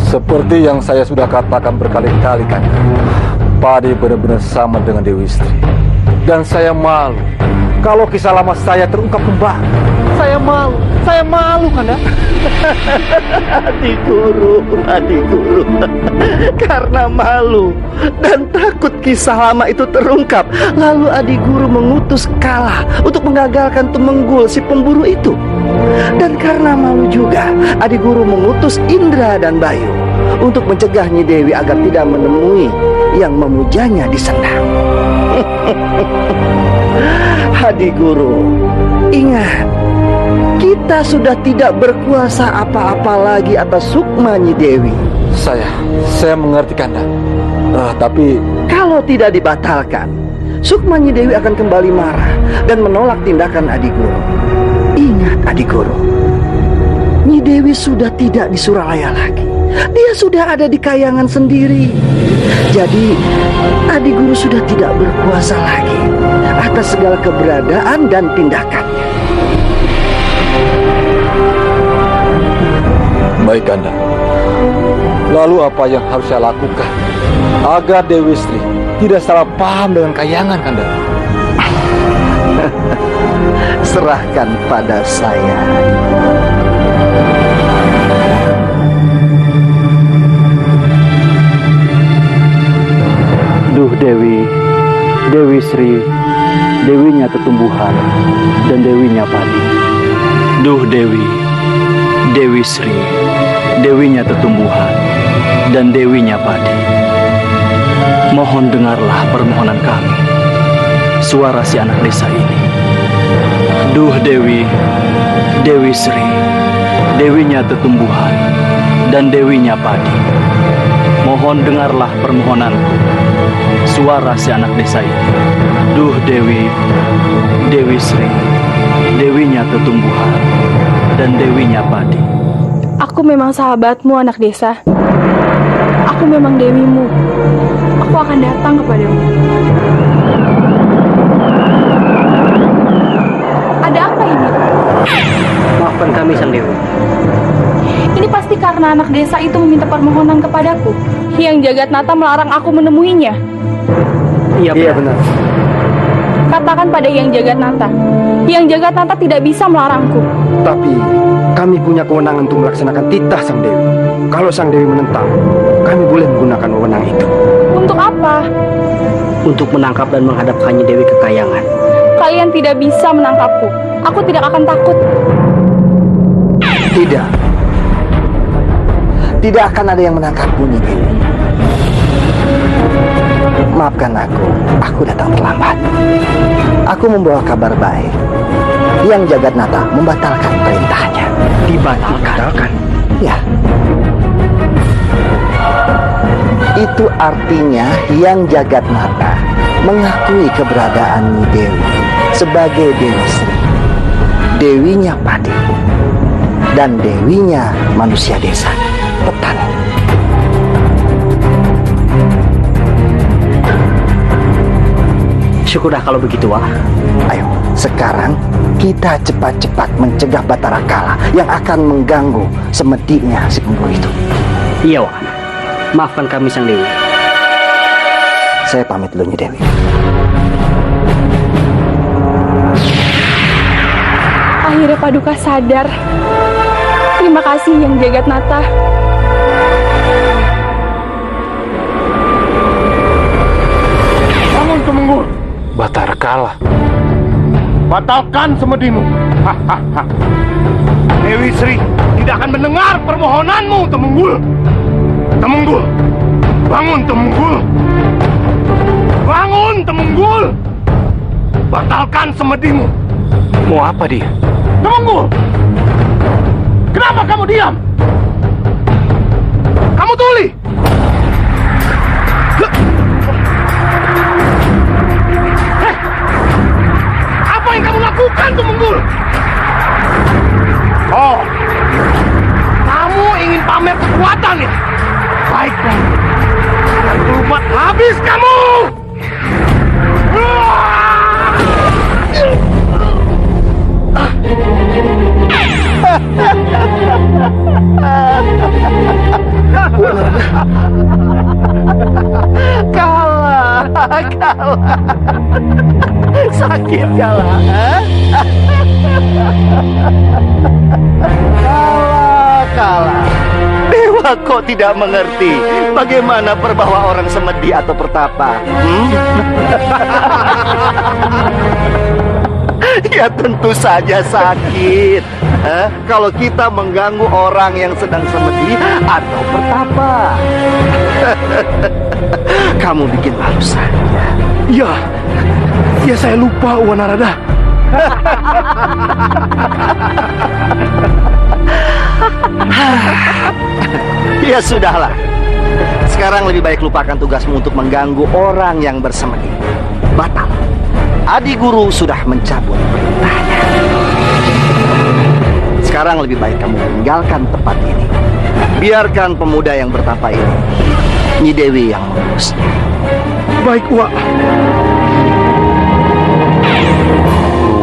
B: Seperti yang saya sudah katakan berkali-kali, kan, padi benar-benar sama dengan Dewi Sri. Dan saya malu kalau kisah lama saya terungkap kembali. Saya malu, Kanda.
F: Adik guru. Karena malu dan takut kisah lama itu terungkap, lalu adik guru mengutus Kala untuk mengagalkan Tumenggul si pemburu itu. Dan karena malu juga, adik guru mengutus Indra dan Bayu untuk mencegah Nyi Dewi agar tidak menemui yang memujanya di Sendang. Adik guru, ingat, kita sudah tidak berkuasa apa-apa lagi atas sukma Nyi Dewi.
B: Saya mengerti, Kanda. Tapi
F: kalau tidak dibatalkan, sukma Nyi Dewi akan kembali marah dan menolak tindakan adik guru. Ingat, adik guru, Nyi Dewi sudah tidak di Suralaya lagi. Dia sudah ada di kayangan sendiri. Jadi, adik guru sudah tidak berkuasa lagi atas segala keberadaan dan tindakannya.
B: baik, Kanda. Lalu apa yang harus saya lakukan agar Dewi Sri tidak salah paham dengan kayangan, Kanda?
F: Serahkan pada saya.
G: Duh Dewi, Dewi Sri, Dewinya Tetumbuhan, dan Dewinya Padi. Duh Dewi, Dewi Sri, Dewinya Tetumbuhan, dan Dewinya Padi. Mohon dengarlah permohonan kami, suara si anak desa ini. Duh Dewi, Dewi Sri, Dewinya Tetumbuhan, dan Dewinya Padi. Mohon dengarlah permohonanku, suara si anak desa itu. Duh Dewi, Dewi Sri, Dewinya Tetumbuhan, dan Dewinya Padi.
I: Aku memang sahabatmu, anak desa. Aku memang dewimu. Aku akan datang kepadamu. Ada apa ini?
J: Maafkan kami, Sang Dewi.
A: Ini pasti karena anak desa itu meminta permohonan kepadaku. Yang Jagatnata melarang aku menemuinya.
J: Iya
C: benar.
A: Katakan pada Yang Jagatnata. Yang Jagatnata tidak bisa melarangku.
C: Tapi kami punya kewenangan untuk melaksanakan titah Sang Dewi. Kalau Sang Dewi menentang, kami boleh menggunakan wewenang itu.
A: Untuk apa?
J: Untuk menangkap dan menghadapkannya Dewi ke Kayangan.
A: Kalian tidak bisa menangkapku. Aku tidak akan takut.
F: Tidak. Tidak akan ada yang menangkapmu, Nyi Dewi. Maafkan aku datang terlambat. Aku membawa kabar baik. Yang Jagatnata membatalkan perintahnya.
C: Dibatalkan?
F: Ya. Itu artinya Yang Jagatnata mengakui keberadaan Nyi Dewi sebagai Dewi Sri, Dewinya Padi, dan Dewinya manusia desa, petani.
J: Syukurlah kalau begitu, Wak.
F: Ayo, sekarang kita cepat-cepat mencegah Batara Kala yang akan mengganggu semedinya si pemburu itu.
J: Iya, Wak. Maafkan kami, Sang Dewi.
F: Saya pamit dulu, Nyi Dewi.
A: Akhirnya Paduka sadar. Terima kasih Yang Jagatnata.
B: Bangun Tumenggung.
C: Batara Kala.
B: Batalkan semedimu. Dewi Sri tidak akan mendengar permohonanmu, Tumenggung. Tumenggung. Bangun, Tumenggung. Bangun, Tumenggung. Batalkan semedimu.
C: Mau apa dia?
B: Tumenggung. Kenapa kamu diam? Kamu tuli. Apa yang kamu lakukan, Tumenggung? Oh, kamu ingin pamer kekuatan ya? Baiklah, lumat habis kamu.
F: Kalah. Sakit kalah. Kalah. Dewa kok tidak mengerti bagaimana perbawa orang semedi atau pertapa? Ya tentu saja sakit. Kalau kita mengganggu orang yang sedang semedi atau pertapa. Kamu bikin malu saja.
C: Ya saya lupa, Wanarada.
F: Ya sudahlah. Sekarang lebih baik lupakan tugasmu untuk mengganggu orang yang bersemedi. Batal. Adi Guru sudah mencabut perintahnya. Sekarang lebih baik kamu meninggalkan tempat ini. Biarkan pemuda yang bertapa ini, Nyi Dewi, yang mengurusnya.
C: Baik, Wak.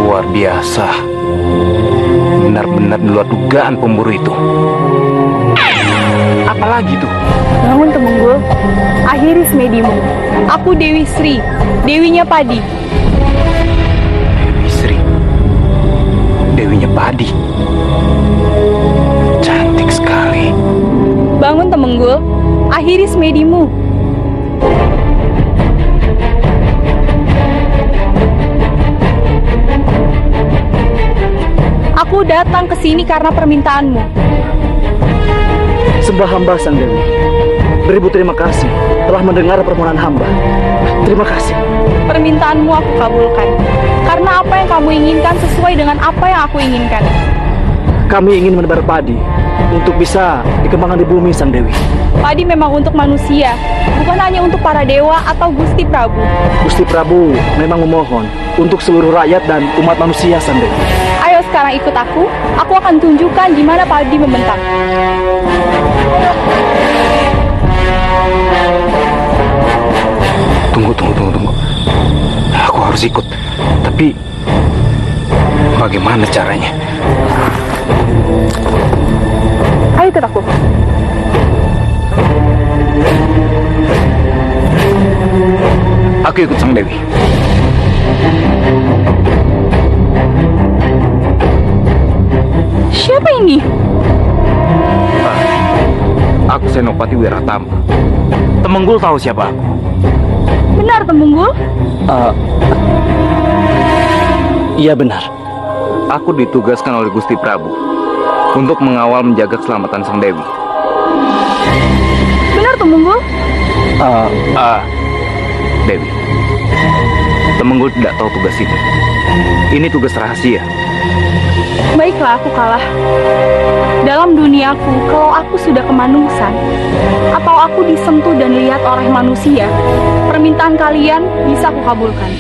C: Luar biasa. Benar-benar di luar dugaan pemburu itu. Apalagi tuh?
A: Bangun Tumenggung. Akhiri semedimu. Aku Dewi Sri, Dewinya Padi.
C: Dewi Sri, Dewinya Padi. Cantik sekali.
A: Bangun Tumenggung. Akhiri semedimu. Aku datang ke sini karena permintaanmu.
G: Sembah hamba Sang Dewi. Beribu terima kasih telah mendengar permohonan hamba. Terima kasih.
A: Permintaanmu aku kabulkan. Karena apa yang kamu inginkan sesuai dengan apa yang aku inginkan.
G: Kami ingin menebar padi untuk bisa dikembangkan di bumi, Sang Dewi.
A: Padi memang untuk manusia, bukan hanya untuk para dewa atau Gusti Prabu.
G: Gusti Prabu memang memohon untuk seluruh rakyat dan umat manusia, Sang Dewi.
A: Ayo sekarang ikut aku akan tunjukkan di mana padi membentang.
H: Tunggu. Aku harus ikut. Tapi bagaimana caranya?
A: Ayo ikut aku.
H: Aku ikut Sang Dewi.
A: Siapa ini?
H: Aku Senopati Wiratama. Temenggul tahu siapa aku?
A: Benar, Temunggu?
G: Iya benar.
H: Aku ditugaskan oleh Gusti Prabu untuk mengawal menjaga keselamatan Sang Dewi.
A: Benar, Temunggu?
H: Dewi, Temenggul tidak tahu tugas ini. Ini tugas rahasia.
A: Baiklah, aku kalah. Dalam duniaku, kalau aku sudah kemanusan, atau aku disentuh dan dilihat oleh manusia, permintaan kalian bisa aku kabulkan.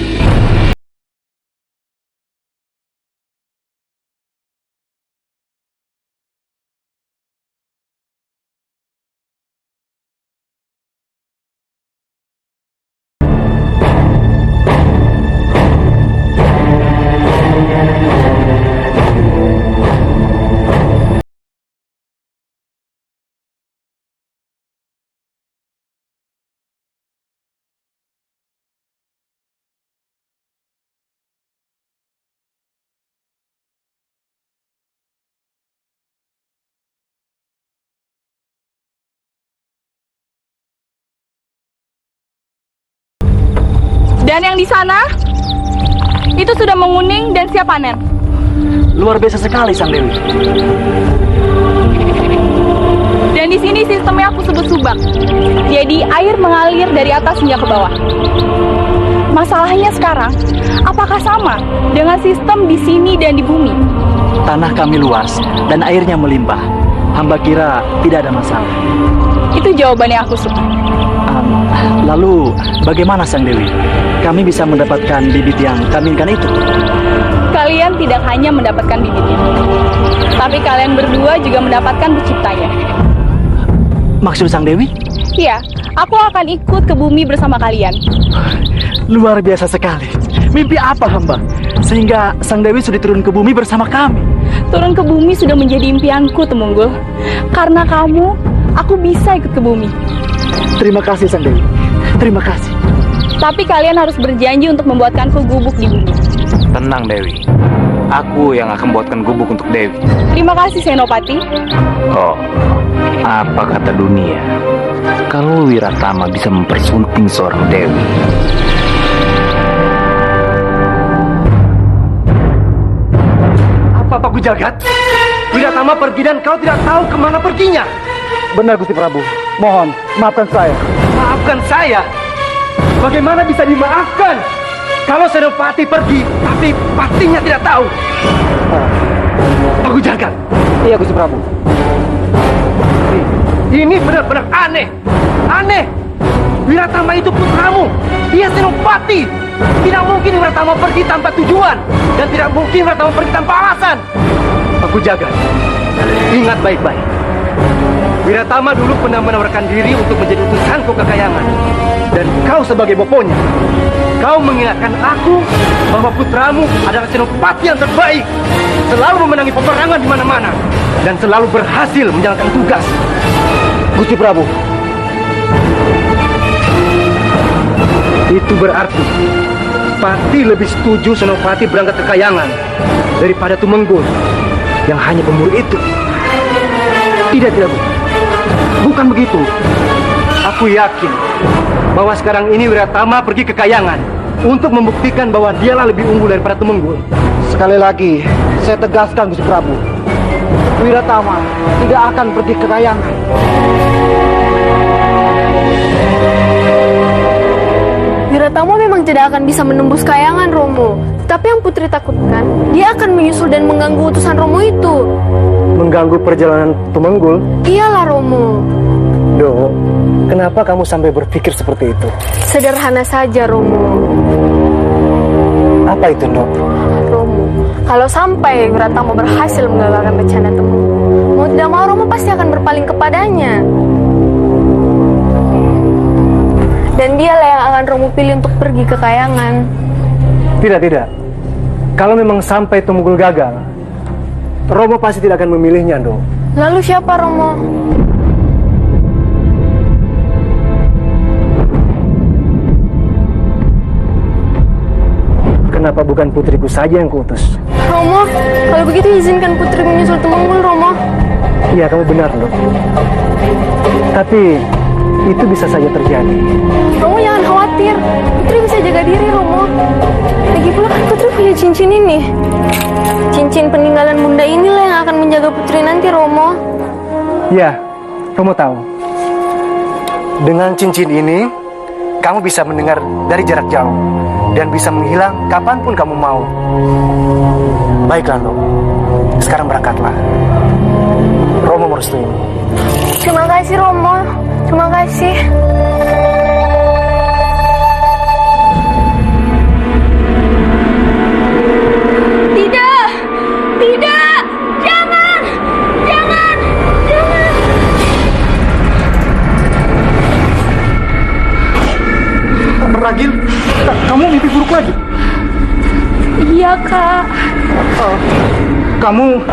A: Dan yang di sana, itu sudah menguning dan siap panen.
G: Luar biasa sekali, Sang Dewi.
A: Dan di sini sistemnya aku sebut subak. Jadi air mengalir dari atas hingga ke bawah. Masalahnya sekarang, apakah sama dengan sistem di sini dan di bumi?
G: Tanah kami luas dan airnya melimpah. Hamba kira tidak ada masalah.
A: Itu jawaban yang aku suka.
G: Lalu bagaimana, Sang Dewi? Kami bisa mendapatkan bibit yang kami inginkan itu?
A: Kalian tidak hanya mendapatkan bibitnya, tapi kalian berdua juga mendapatkan penciptanya.
G: Maksud Sang Dewi?
A: Iya, aku akan ikut ke bumi bersama kalian.
G: Luar biasa sekali. Mimpi apa hamba? Sehingga Sang Dewi sudah turun ke bumi bersama kami.
A: Turun ke bumi sudah menjadi impianku, Temunggul. Karena kamu, aku bisa ikut ke bumi.
G: Terima kasih, Sang Dewi. Terima kasih.
A: Tapi kalian harus berjanji untuk membuatkanku gubuk di bumi.
H: Tenang, Dewi. Aku yang akan buatkan gubuk untuk Dewi.
A: Terima kasih, Senopati.
H: Oh, apa kata dunia? Kalau Wiratama bisa mempersunting seorang Dewi.
C: Apa Pak Jagat? Wiratama pergi dan kau tidak tahu kemana perginya.
F: Benar Gusti Prabu. Mohon, maafkan saya.
C: Maafkan saya? Bagaimana bisa dimaafkan? Kalau Senopati pergi, tapi pastinya tidak tahu. Pak Jagat.
F: Iya Gusti Prabu.
C: Ini benar-benar aneh. Aneh. Wiratama itu putramu. Dia Senopati. Tidak mungkin Wiratama pergi tanpa tujuan. Dan tidak mungkin Wiratama pergi tanpa alasan. Aku jaga. Ingat baik-baik. Wiratama dulu pernah menawarkan diri untuk menjadi utusanku ke Kayangan. Dan kau sebagai boponya, kau mengingatkan aku bahwa putramu adalah Senopati yang terbaik. Selalu memenangi peperangan di mana-mana. Dan selalu berhasil menjalankan tugas.
F: Gusti Prabu.
C: Itu berarti Pati lebih setuju Senopati berangkat ke Kayangan daripada Tumenggul yang hanya pemburu itu. Tidak, Bu. Bukan begitu. Aku yakin bahwa sekarang ini Wiratama pergi ke Kayangan untuk membuktikan bahwa dialah lebih unggul daripada Tumenggul.
F: Sekali lagi, saya tegaskan Gusti Prabu. Wiratama tidak akan pergi ke Kayangan.
I: Wiratama memang tidak akan bisa menembus kayangan Romo. Tapi yang Putri takutkan, dia akan menyusul dan mengganggu utusan Romo itu.
C: Mengganggu perjalanan Tumenggul?
I: Iyalah Romo.
C: Do, kenapa kamu sampai berpikir seperti itu?
I: Sederhana saja Romo.
C: Apa itu, Dok?
I: Romo, kalau sampai Wiratama berhasil menggagalkan rencana Temenggung, mau tidak mau Romo pasti akan berpaling kepadanya. Dan dialah yang akan Romo pilih untuk pergi ke kayangan.
C: Tidak. Kalau memang sampai Tumenggul gagal, Romo pasti tidak akan memilihnya, Dok.
I: Lalu siapa Romo?
C: Kenapa bukan putriku saja yang kuutus?
I: Romo, kalau begitu izinkan Putri menyusul Temenggung Romo.
C: Iya, kamu benar, Dok. Tapi itu bisa saja terjadi.
I: Romo jangan khawatir, Putri bisa jaga diri Romo. Lagi pula kan Putri punya cincin ini. Cincin peninggalan bunda inilah yang akan menjaga Putri nanti Romo.
C: Ya, Romo tahu. Dengan cincin ini, kamu bisa mendengar dari jarak jauh dan bisa menghilang kapanpun kamu mau. Baiklah, Dok. Sekarang berangkatlah. Romo merestui.
I: Terima kasih Romo. Terima kasih. Tidak! Tidak! Jangan! Jangan! Jangan!
C: Ragil, kamu mimpi buruk lagi?
I: Iya, Kak.
C: Kamu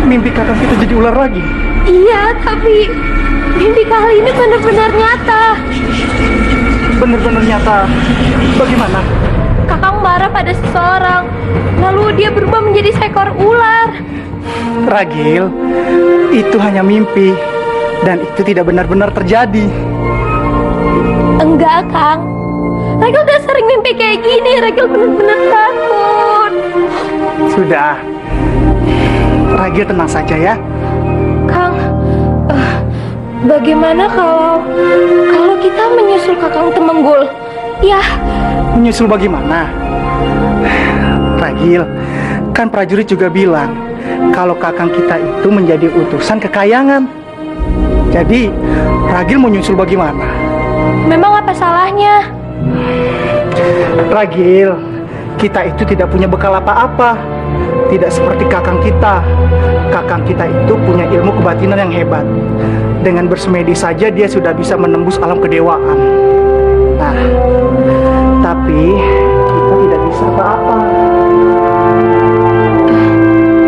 C: mimpi kakak kita jadi ular lagi?
I: Iya, tapi mimpi kali ini benar-benar nyata.
C: Benar-benar nyata. Bagaimana?
I: Kakang marah pada seseorang, lalu dia berubah menjadi seekor ular.
C: Ragil, itu hanya mimpi dan itu tidak benar-benar terjadi.
I: Enggak, Kang. Ragil udah sering mimpi kayak gini. Ragil benar-benar takut.
C: Sudah, Ragil tenang saja ya.
I: Kang, bagaimana kalau kita menyusul Kakang Temenggul? Ya.
C: Menyusul bagaimana? Ragil, kan prajurit juga bilang kalau kakang kita itu menjadi utusan ke kayangan. Jadi, Ragil mau nyusul bagaimana?
I: Memang apa salahnya?
C: Ragil, kita itu tidak punya bekal apa-apa. Tidak seperti kakang kita. Kakang kita itu punya ilmu kebatinan yang hebat. Dengan bersemedi saja dia sudah bisa menembus alam kedewaan. Nah, tapi kita tidak bisa apa-apa.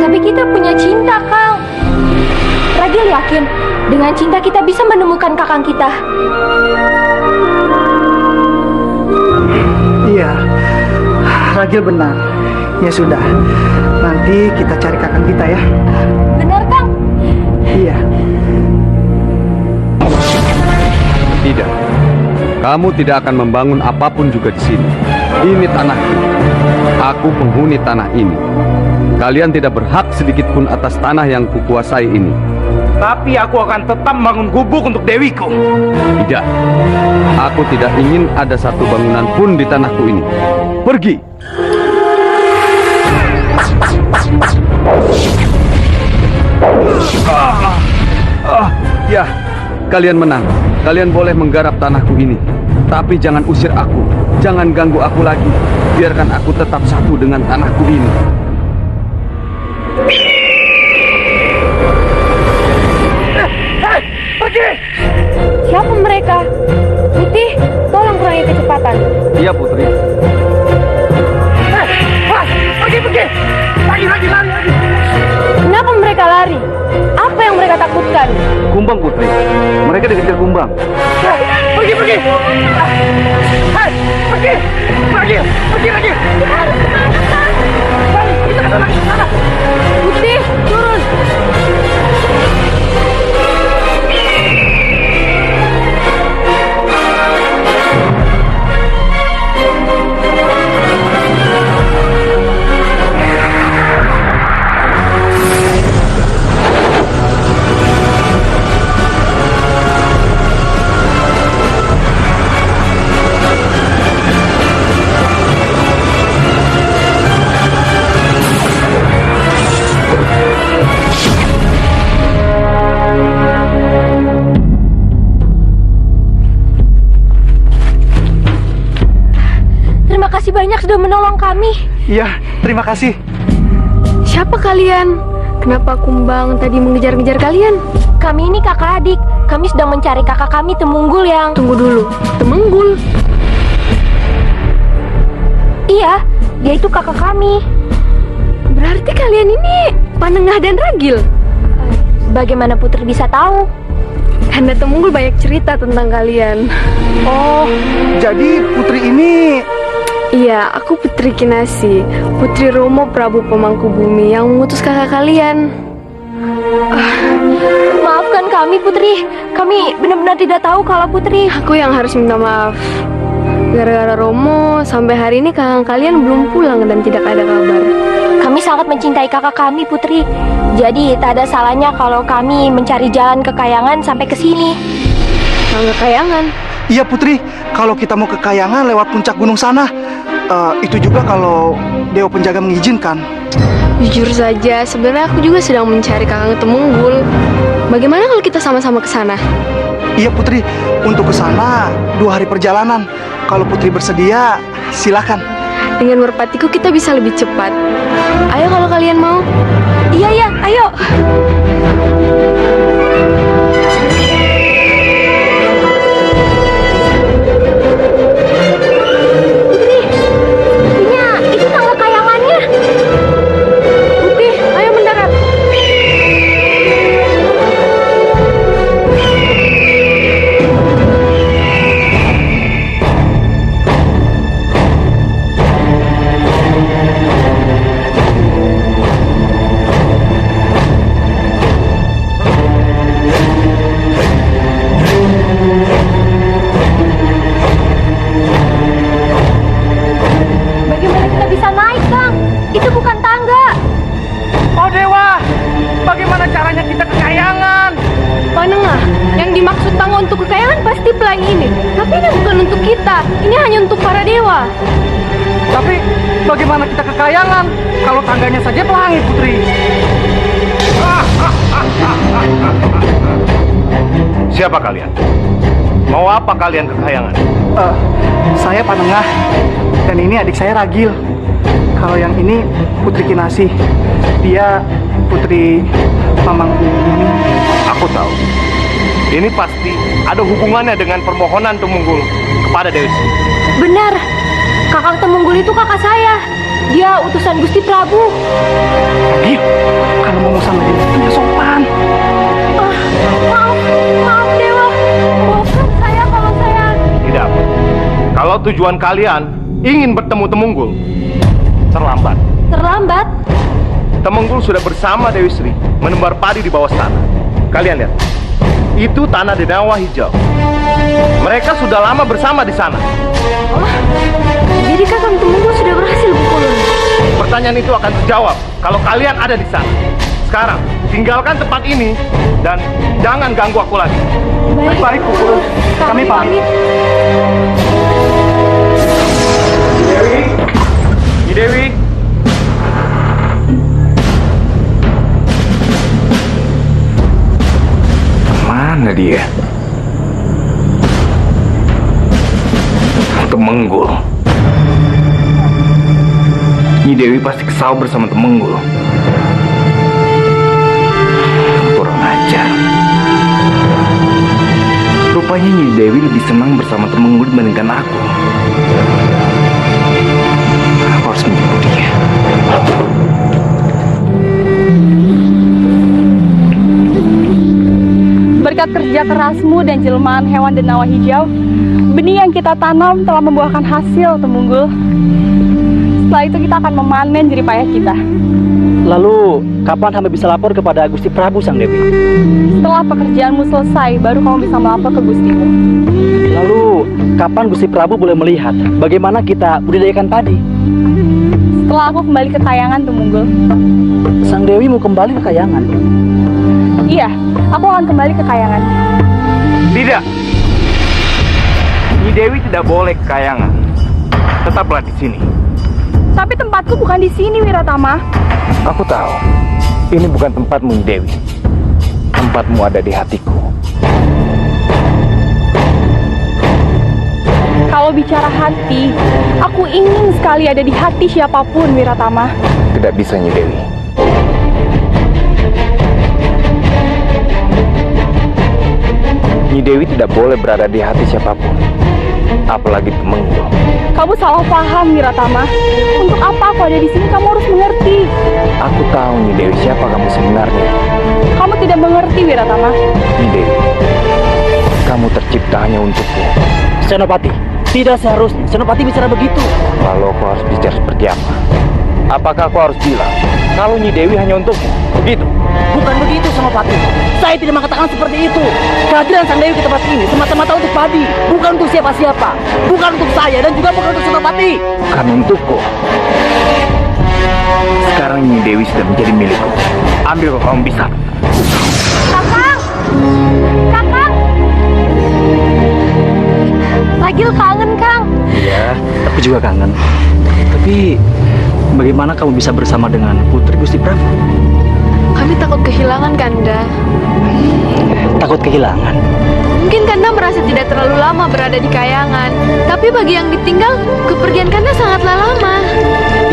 I: Tapi kita punya cinta, Kang. Ragil yakin dengan cinta kita bisa menemukan kakang kita.
C: Iya, Ragil benar. Ya sudah, nanti kita cari kakang kita ya.
I: Benar, Kang?
C: Iya.
E: Tidak. Kamu tidak akan membangun apapun juga di sini. Ini tanahku. Aku penghuni tanah ini. Kalian tidak berhak sedikit pun atas tanah yang kukuasai ini.
H: Tapi aku akan tetap membangun gubuk untuk dewiku.
E: Tidak. Aku tidak ingin ada satu bangunan pun di tanahku ini. Pergi. Ya, kalian menang. Kalian boleh menggarap tanahku ini. Tapi jangan usir aku. Jangan ganggu aku lagi. Biarkan aku tetap satu dengan tanahku ini.
H: Pergi!
I: Siapa mereka? Putih, tolong kurangi kecepatan.
E: Iya, Putri.
H: Pergi! Lari!
I: Kenapa mereka lari? Apa yang mereka takutkan?
E: Kumbang, Putri. Mereka dikejar kumbang.
H: Pergi! Pergi lagi!
I: Putih, turun. banyak sudah menolong kami.
C: Iya, terima kasih.
I: Siapa kalian? Kenapa Kumbang tadi mengejar-ngejar kalian? Kami ini kakak adik. Kami sedang mencari kakak kami Temunggul yang... Tunggu dulu, Temunggul? Iya, dia itu kakak kami. Berarti kalian ini Panengah dan Ragil? Bagaimana Putri bisa tahu? Karena Temunggul banyak cerita tentang kalian.
C: Oh, jadi Putri ini...
I: Iya, aku Putri Kinasi, Putri Romo Prabu Pemangku Bumi yang mengutus kakak kalian. Maafkan kami, Putri. Kami benar-benar tidak tahu kalau Putri. Aku yang harus minta maaf. Gara-gara Romo, sampai hari ini kakak kalian belum pulang dan tidak ada kabar. Kami sangat mencintai kakak kami, Putri. Jadi tak ada salahnya kalau kami mencari jalan ke Kayangan sampai ke sini. Ke Kayangan?
F: Iya Putri, kalau kita mau ke Kayangan lewat puncak gunung sana. Itu juga kalau Dewa Penjaga mengizinkan.
I: Jujur saja, sebenarnya aku juga sedang mencari kakak Temunggul. Bagaimana kalau kita sama-sama ke sana?
F: Iya Putri, untuk ke sana 2 hari perjalanan. Kalau Putri bersedia, silakan.
I: Dengan merpatiku kita bisa lebih cepat. Ayo kalau kalian mau. Iya, ayo. Ini hanya untuk para dewa.
C: Tapi bagaimana kita ke Kayangan kalau tangganya saja pelangi, Putri?
B: Siapa kalian? Mau apa kalian ke Kayangan?
C: Saya Panengah dan ini adik saya Ragil. Kalau yang ini Putri Kinasi, dia Putri Pemangku Bumi.
B: Aku tahu. Ini pasti ada hubungannya dengan permohonan Temunggul kepada Dewi Sri.
I: Benar, kakak Temunggul itu kakak saya. Dia utusan Gusti Prabu.
C: Iya, kalau mau sama dia itu nggak sopan.
I: Maaf Dewa. Maafkan saya kalau saya...
B: Tidak. Kalau tujuan kalian ingin bertemu Temunggul, terlambat.
I: Terlambat?
B: Temunggul sudah bersama Dewi Sri menembar padi di bawah tanah. Kalian lihat. Itu tanah Denawa hijau. Mereka sudah lama bersama di sana.
I: Oh, jadi kakak Temunggul sudah berhasil pulang.
B: Pertanyaan itu akan terjawab kalau kalian ada di sana. Sekarang, tinggalkan tempat ini dan jangan ganggu aku lagi.
C: Baik, Pukul. Kami pamit.
B: Dewi.
H: Mana dia? Temenggul. Nyi Dewi pasti kesal bersama Temenggul. Kurang ajar. Rupanya Nyi Dewi lebih senang bersama Temenggul dibandingkan aku. Aku harus menjemput dia.
A: Berkat kerja kerasmu dan jelmaan hewan Denawa hijau, benih yang kita tanam telah membuahkan hasil, Temunggul. Setelah itu kita akan memanen jerih payah kita.
G: Lalu, kapan hamba bisa lapor kepada Gusti Prabu Sang Dewi?
A: Setelah pekerjaanmu selesai, baru kamu bisa melapor ke Gustimu.
G: Lalu, kapan Gusti Prabu boleh melihat bagaimana kita budidayakan padi?
A: Setelah aku kembali ke Kayangan, Temunggul.
G: Sang Dewi mau kembali ke Kayangan?
A: Iya, aku akan kembali ke Kayangan.
H: Tidak. Nyi Dewi tidak boleh ke Kayangan. Tetaplah di sini.
A: Tapi tempatku bukan di sini, Wiratama.
H: Aku tahu. Ini bukan tempatmu, Nyi Dewi. Tempatmu ada di hatiku.
A: Kalau Kalau bicara hati, aku ingin sekali ada di hati siapapun, Wiratama.
H: Tidak bisa, Nyi Dewi. Nyi Dewi tidak boleh berada di hati siapapun, apalagi Temenggung.
A: Kamu salah paham, Wiratama. Untuk apa aku ada di sini, kamu harus mengerti.
H: Aku tahu, Nyi Dewi, siapa kamu sebenarnya.
A: Kamu tidak mengerti, Wiratama.
H: Nyi Dewi, kamu tercipta hanya untukku.
J: Senopati, tidak seharusnya Senopati bicara begitu.
H: Lalu aku harus bicara seperti apa? Apakah aku harus bilang kalau Nyi Dewi hanya untukku? Begitu?
J: Bukan begitu, Senopati. Saya tidak mengatakan seperti itu. Kehadiran Sang Dewi ke tempat ini semata-mata untuk Padi, bukan untuk siapa-siapa, bukan untuk saya dan juga bukan untuk Senopati.
H: Bukan untukku. Sekarang Nyi Dewi sudah menjadi milikku. Ambil kalau kamu bisa.
I: Kakang! Kakang! Ragil kangen, Kang.
G: Iya, aku juga kangen. Tapi bagaimana kamu bisa bersama dengan Putri Gusti Prabu?
I: Kami takut kehilangan Kanda.
G: Takut kehilangan?
I: Mungkin Kanda merasa tidak terlalu lama berada di Kayangan. Tapi bagi yang ditinggal, kepergian Kanda sangatlah lama.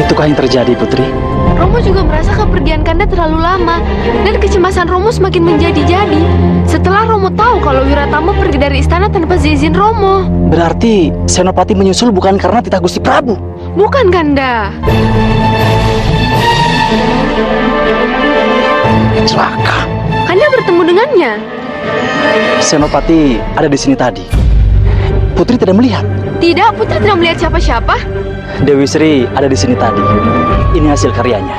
G: Itukah yang terjadi, Putri?
I: Romo juga merasa kepergian Kanda terlalu lama. Dan kecemasan Romo semakin menjadi-jadi. Setelah Romo tahu kalau Wiratama pergi dari istana tanpa izin Romo.
G: Berarti Senopati menyusul bukan karena titah Gusti Prabu?
I: Bukan, Kanda.
G: Celaka.
I: Kanda bertemu dengannya.
G: Senopati ada di sini tadi. Putri tidak melihat.
I: Tidak, Putri tidak melihat siapa-siapa.
G: Dewi Sri ada di sini tadi. Ini hasil karyanya.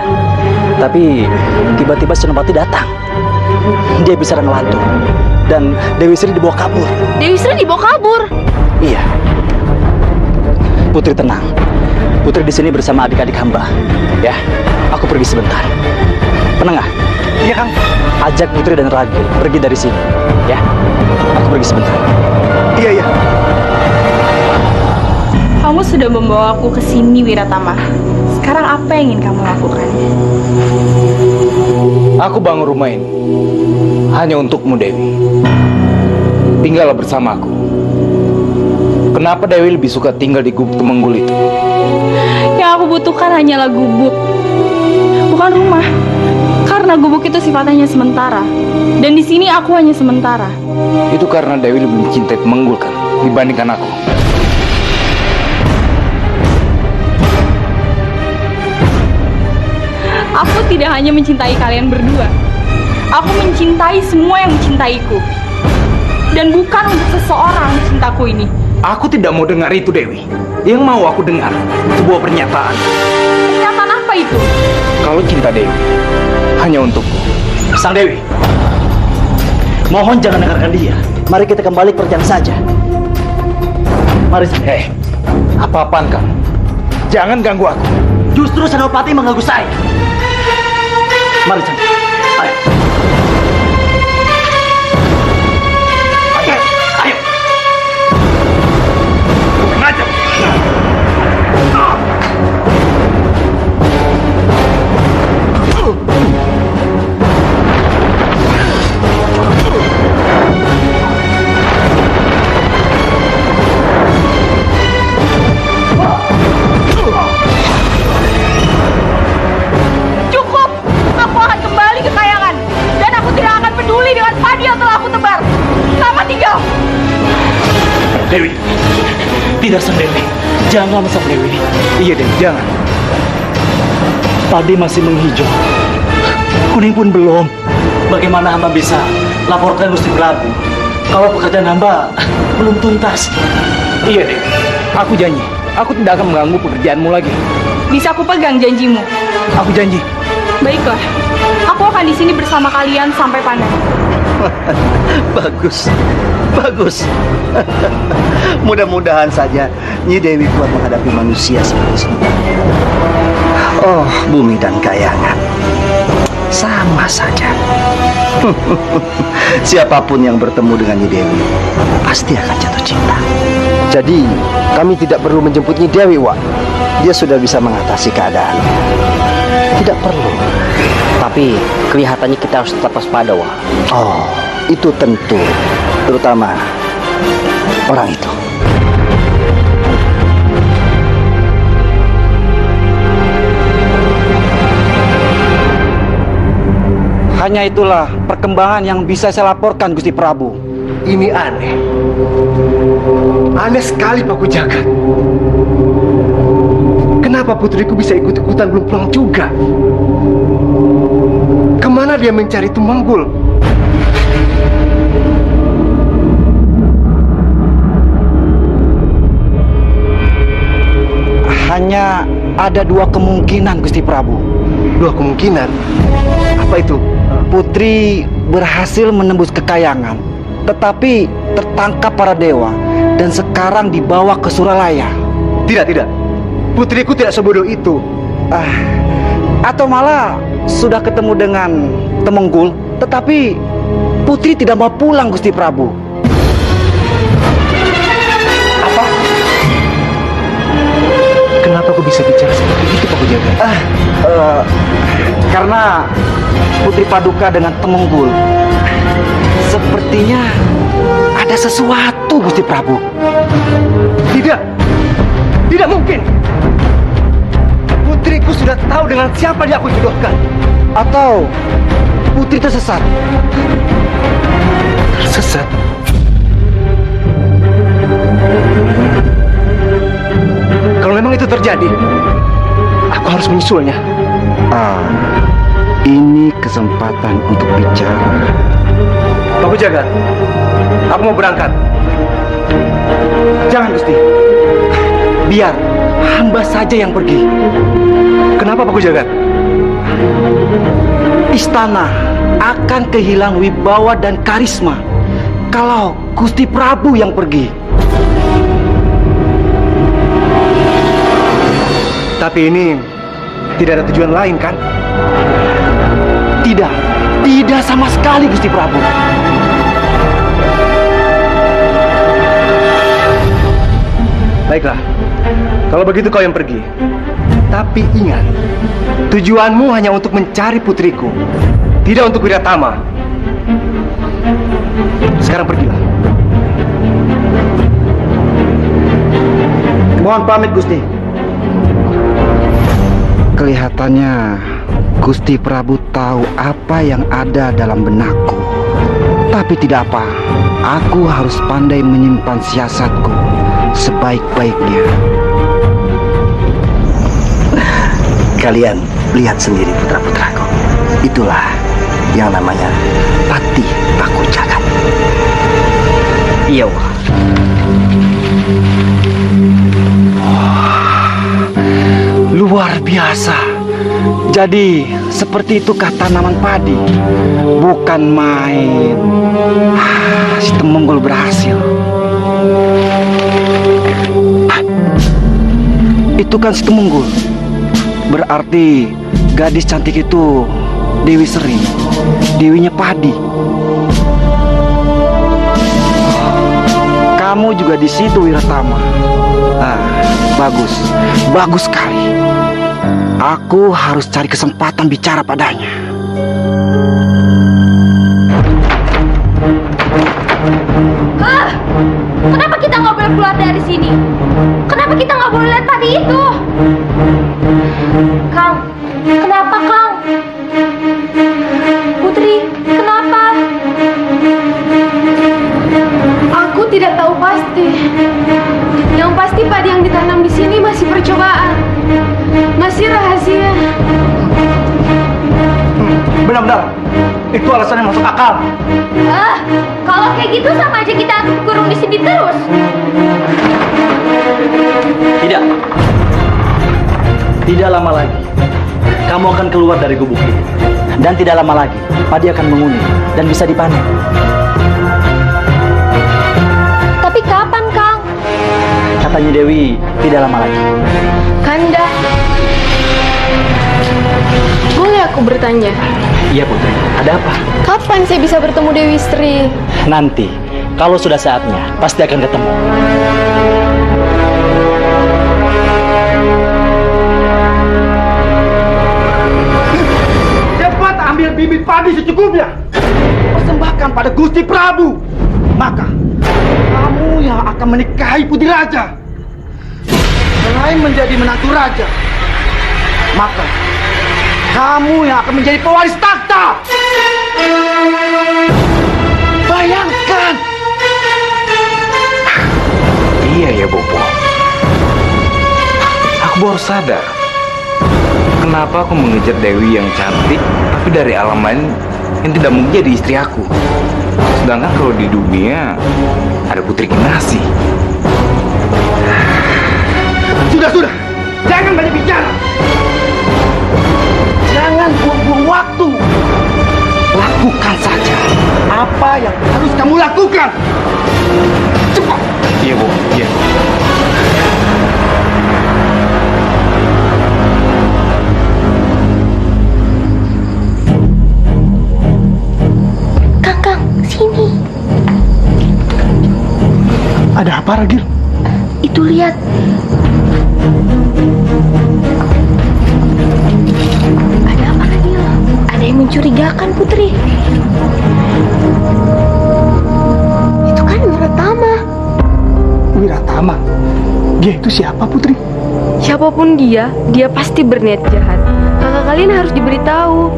G: Tapi tiba-tiba Senopati datang. Dia bicara ngelantur. Dan Dewi Sri dibawa kabur.
I: Dewi Sri dibawa kabur.
G: Iya. Putri tenang. Putri di sini bersama adik-adik hamba. Ya, aku pergi sebentar. Penengah. Iya, Kang. Ajak Putri dan Ragil pergi dari sini. Ya, aku pergi sebentar.
C: Iya.
A: Kamu sudah membawa aku ke sini, Wiratama. Sekarang apa yang ingin kamu lakukan?
H: Aku bangun rumah ini hanya untukmu, Dewi. Tinggallah bersamaku. Kenapa Dewi lebih suka tinggal di gubuk Temenggul itu?
A: Yang aku butuhkan hanyalah gubuk, bukan rumah. Karena gubuk itu sifatnya sementara. Dan di sini aku hanya sementara.
H: Itu karena Dewi lebih mencintai Temenggul kan dibandingkan aku.
A: Aku tidak hanya mencintai kalian berdua. Aku mencintai semua yang mencintaiku. Dan bukan untuk seseorang cintaku ini.
H: Aku tidak mau dengar itu, Dewi. Yang mau aku dengar sebuah pernyataan.
A: Pernyataan apa itu?
H: Kalau cinta Dewi hanya untukku.
G: Sang Dewi, mohon jangan dengarkan dia. Mari kita kembali ke perjalanan saja. Mari,
H: Apa-apaan kamu? Jangan ganggu aku.
G: Justru Senopati mengganggu saya. Mari, Sang. Ayo. Ayo.
H: Ngajak.
A: Cukup! Aku akan kembali ke Kayangan. Dan aku tidak akan peduli dengan padi yang telah aku tebar. Selamat tinggal!
G: Dewi, tidak, Sang Dewi. Jangan, Sang Dewi.
H: Iya, Dewi, jangan.
G: Padi masih menghijau. Kuning pun belum. Bagaimana hamba bisa laporkan Gusti Prabu kalau pekerjaan hamba belum tuntas?
H: Iya, Dewi. Aku janji. Aku tidak akan mengganggu pekerjaanmu lagi.
A: Bisa aku pegang janjimu?
H: Aku janji.
A: Baiklah. Aku akan di sini bersama kalian sampai panen.
F: Bagus. Mudah-mudahan saja Nyi Dewi kuat menghadapi manusia seperti ini. Oh, bumi dan Kayangan sama saja. Siapapun yang bertemu dengan Nyi Dewi pasti akan jatuh cinta. Jadi kami tidak perlu menjemput Nyi Dewi, Wak. Dia sudah bisa mengatasi keadaannya. Tidak perlu.
J: Tapi kelihatannya kita harus tetap waspada, Wak.
F: Oh, itu tentu. Terutama orang itu. Hanya itulah perkembangan yang bisa saya laporkan, Gusti Prabu.
C: Ini aneh. Aneh sekali, Paku Jagat. Kenapa putriku bisa ikut-ikutan belum pulang juga? Kemana dia mencari Tumanggul?
F: Hanya ada dua kemungkinan, Gusti Prabu.
C: Dua kemungkinan? Apa itu?
F: Putri berhasil menembus ke Kayangan, tetapi tertangkap para dewa dan sekarang dibawa ke Suralaya.
C: Tidak, tidak. Putriku tidak sebodoh itu.
F: Atau malah sudah ketemu dengan Temenggul, tetapi Putri tidak mau pulang, Gusti Prabu.
C: Apa? Kenapa kau bisa bicara seperti itu, Paku Jagat?
F: Karena Putri Paduka dengan Temenggul sepertinya ada sesuatu, Gusti Prabu.
C: Tidak. Tidak mungkin. Putriku sudah tahu dengan siapa dia aku jodohkan.
F: Atau Putri tersesat.
C: Tersesat? Kalau memang itu terjadi, aku harus menyusulnya.
F: Ini kesempatan untuk bicara.
C: Paku Jagat, aku mau berangkat.
F: Jangan, Gusti. Biar hamba saja yang pergi.
C: Kenapa, Paku Jagat?
F: Istana akan kehilangan wibawa dan karisma kalau Gusti Prabu yang pergi.
C: Tapi ini tidak ada tujuan lain, kan?
F: Tidak, tidak sama sekali, Gusti Prabu.
C: Baiklah, kalau begitu kau yang pergi. Tapi ingat, tujuanmu hanya untuk mencari putriku, tidak untuk Wiratama. Sekarang pergilah.
F: Mohon pamit, Gusti. Kelihatannya Gusti Prabu tahu apa yang ada dalam benakku. Tapi tidak apa, aku harus pandai menyimpan siasatku sebaik-baiknya. Kalian lihat sendiri, putra-putraku. Itulah yang namanya Patih Paku Jagat. Iya, Wah. Luar biasa. Jadi seperti itukah tanaman padi? Bukan main. Si Temenggul berhasil. Itu kan si Temenggul. Berarti gadis cantik itu Dewi Sering, dewinya padi. Kamu juga di situ, Wiratama. Bagus, bagus sekali. Aku harus cari kesempatan bicara padanya.
I: Kenapa kita nggak boleh keluar dari sini? Kenapa kita nggak boleh lihat tadi itu? Kang, kenapa Kang? Putri, kenapa? Aku tidak tahu pasti. Yang pasti padi yang ditanam di sini masih percobaan, masih rahasia.
F: Benar-benar, itu alasan yang masuk akal.
I: Kalau kayak gitu sama aja kita kurung di sini terus.
G: Tidak lama lagi kamu akan keluar dari gubuk ini. Dan tidak lama lagi padi akan menguning dan bisa dipanen.
I: Tapi kapan, Kang?
G: Katanya Dewi tidak lama lagi.
I: Kanda, boleh aku bertanya?
G: Iya, Putri, ada apa?
I: Kapan saya bisa bertemu Dewi Sri?
G: Nanti, kalau sudah saatnya, pasti akan ketemu.
C: Cepat ambil bibit padi secukupnya. Persembahkan pada Gusti Prabu. Maka kamu yang akan menikahi putri raja. Selain menjadi menantu raja, maka kamu yang akan menjadi pewaris takhta.
H: Bayangkan. Iya ya, Bopo. Aku baru sadar. Kenapa aku mengejar Dewi yang cantik, tapi dari alam lain yang tidak mungkin jadi istri aku. Sedangkan kalau di dunia ada Putri Kinasi.
F: Sudah. Jangan banyak bicara. Jangan buang-buang waktu. Lakukan saja apa yang harus kamu lakukan. Cepat.
H: Iya, Bu. Iya.
I: Kakang, sini.
F: Ada apa, Ragil?
I: Itu lihat. Ada apa, Radil? Ada yang mencurigakan, Putri. Itu kan Wiratama.
F: Wiratama? Dia itu siapa, Putri?
I: Siapapun dia pasti berniat jahat. Kakak kalian harus diberitahu.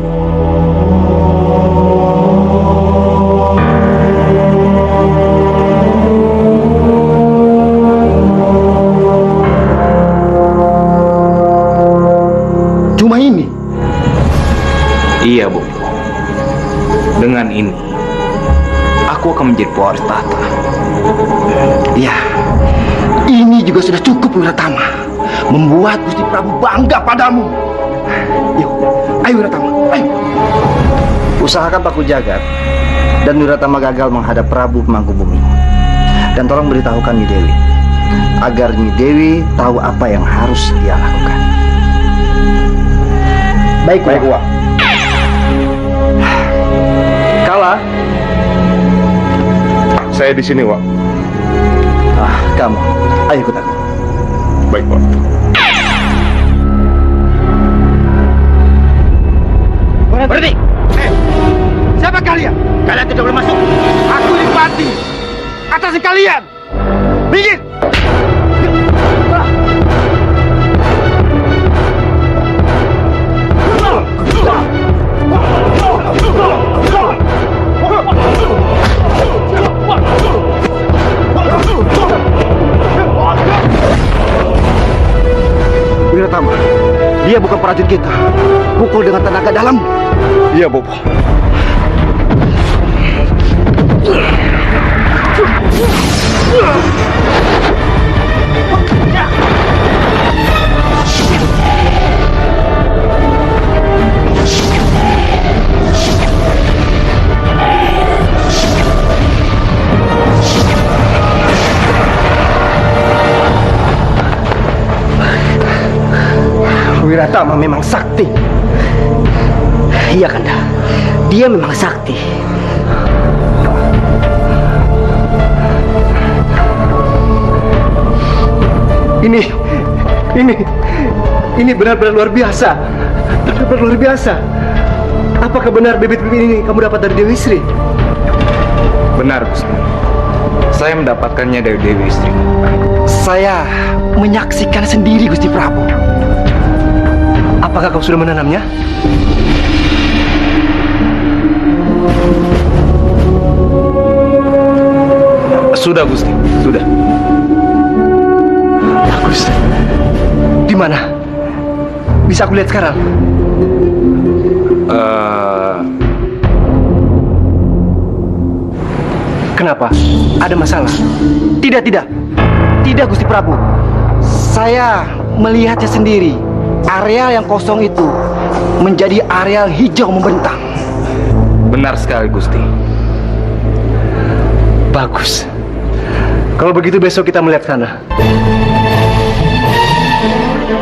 F: Cuma ini?
H: Iya, Bu. Dengan ini, aku akan menjadi pewaris tahta.
F: Ya, ini juga sudah cukup, Wiratama. Membuat Gusti Prabu bangga padamu. Yuk, ayo Wiratama, ayo. Usahakan Paku Jagat dan Wiratama gagal menghadap Prabu Mangkubumi. Dan tolong beritahukan Nyi Dewi, agar Nyi Dewi tahu apa yang harus dia lakukan. Baik, Wak.
B: Kala. Saya di sini, Wak.
F: Kamu, ayo ikut aku.
B: Baik, Wak.
F: Berhenti! Siapa kalian? Kalian tidak boleh masuk. Aku ini Pati. Atasin kalian. Minggir! Wiratama, dia bukan prajurit kita. Pukul dengan tenaga dalam.
B: Iya, Bopo.
F: Wiratama memang sakti.
J: Iya, Kanda. Dia memang sakti.
C: Ini benar-benar luar biasa. Benar-benar luar biasa. Apakah benar bibit-bibit ini kamu dapat dari Dewi Sri?
H: Benar, Gusti. Saya mendapatkannya dari Dewi Istri.
F: Saya menyaksikan sendiri, Gusti Prabu.
C: Apakah kau sudah menanamnya?
H: Sudah, Gusti. Sudah.
C: Bagus. Di mana? Bisa aku lihat sekarang? Kenapa? Ada masalah?
F: Tidak. Tidak, Gusti Prabu. Saya melihatnya sendiri. Areal yang kosong itu menjadi areal hijau membentang.
H: Benar sekali, Gusti.
C: Bagus. Kalau begitu besok kita melihat sana.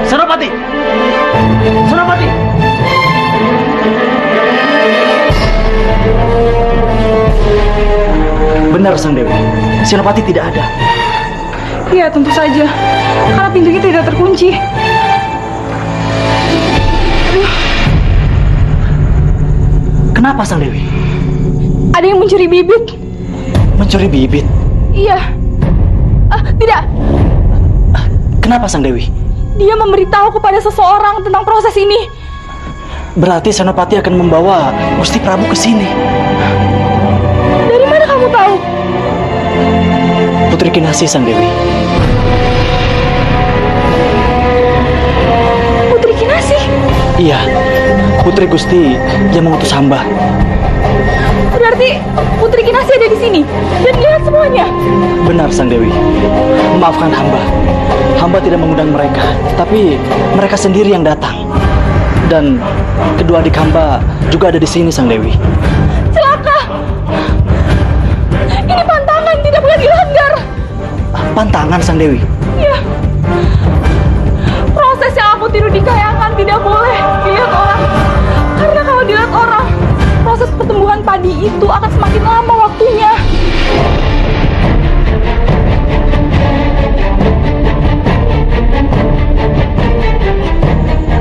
J: Senopati! Senopati! Benar, Sang Dewi. Senopati tidak ada.
A: Iya, tentu saja. Karena pintunya tidak terkunci.
J: Kenapa, Sang Dewi?
A: Ada yang mencuri bibit.
J: Mencuri bibit?
A: Iya. Tidak.
J: Kenapa, Sang Dewi?
A: Dia memberitahu kepada seseorang tentang proses ini.
G: berarti Senopati akan membawa Gusti Prabu ke sini.
A: Dari mana kamu tahu?
G: Putri Kinasi, Sang Dewi.
A: Putri Kinasi?
G: Iya, Putri Gusti yang mengutus hamba.
A: Berarti Putri Kinasi ada di sini dan lihat semuanya.
G: Benar, Sang Dewi. Maafkan hamba. Hamba tidak mengundang mereka, tapi mereka sendiri yang datang. Dan kedua adik hamba juga ada di sini, Sang Dewi.
A: Celaka! Ini pantangan, tidak boleh dilanggar.
G: Pantangan, Sang Dewi.
A: Iya. Proses yang aku tiru di kayangan tidak boleh dilihat orang. Karena kalau dilihat orang, proses pertumbuhan padi itu akan semakin lama waktunya.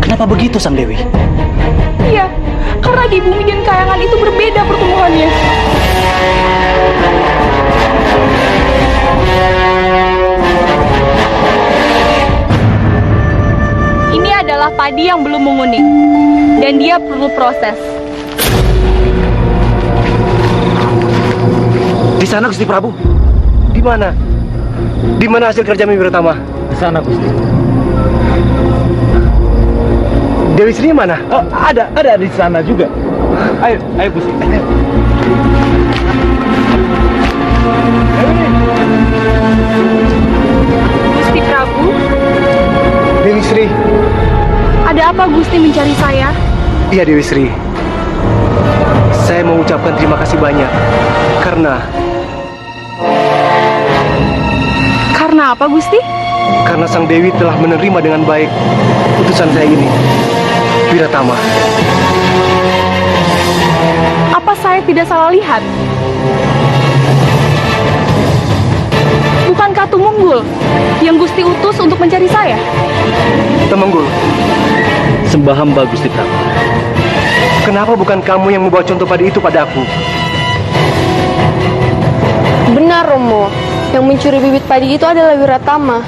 G: Kenapa begitu, Sang Dewi?
A: Iya, karena di bumi dan kayangan itu berbeda pertumbuhannya. Ini adalah padi yang belum menguning, dan dia perlu proses.
C: Di sana, Gusti Prabu. Di mana? Di mana hasil kerja Mimi Pratama?
H: Di sana, Gusti.
C: Dewi Sri mana?
H: Oh, ada di sana juga. Ayo, Gusti.
A: Gusti Prabu,
C: Dewi Sri.
A: ada apa Gusti mencari saya?
C: Iya, Dewi Sri. Saya mau ucapkan terima kasih banyak
A: Karena apa, Gusti?
C: karena Sang Dewi telah menerima dengan baik putusan saya ini. Wiratama.
A: Apa saya tidak salah lihat? Bukankah Tumunggul yang Gusti utus untuk mencari saya?
C: Temenggul,
G: Sembah hamba, Gusti Prabu.
C: kenapa bukan kamu yang membawa contoh padi itu padaku?
I: Benar, Romo. Yang mencuri bibit padi itu adalah Wiratama.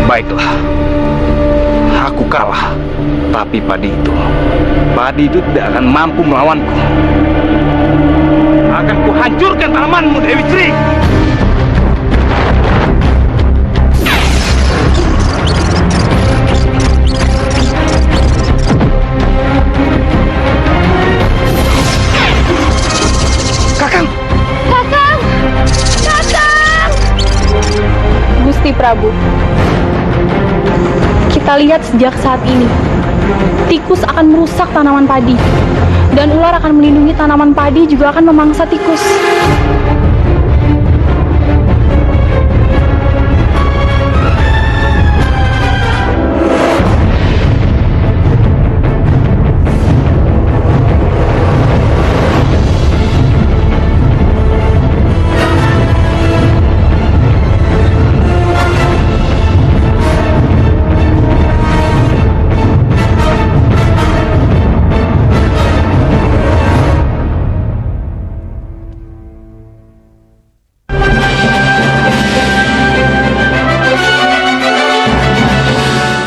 H: Baiklah, aku kalah. Tapi padi itu tidak akan mampu melawanku. Akan kuhancurkan tanamanmu, Dewi Sri.
A: Kakang! Gusti Prabu, kita lihat sejak saat ini, tikus akan merusak tanaman padi, dan ular akan melindungi tanaman padi juga akan memangsa tikus.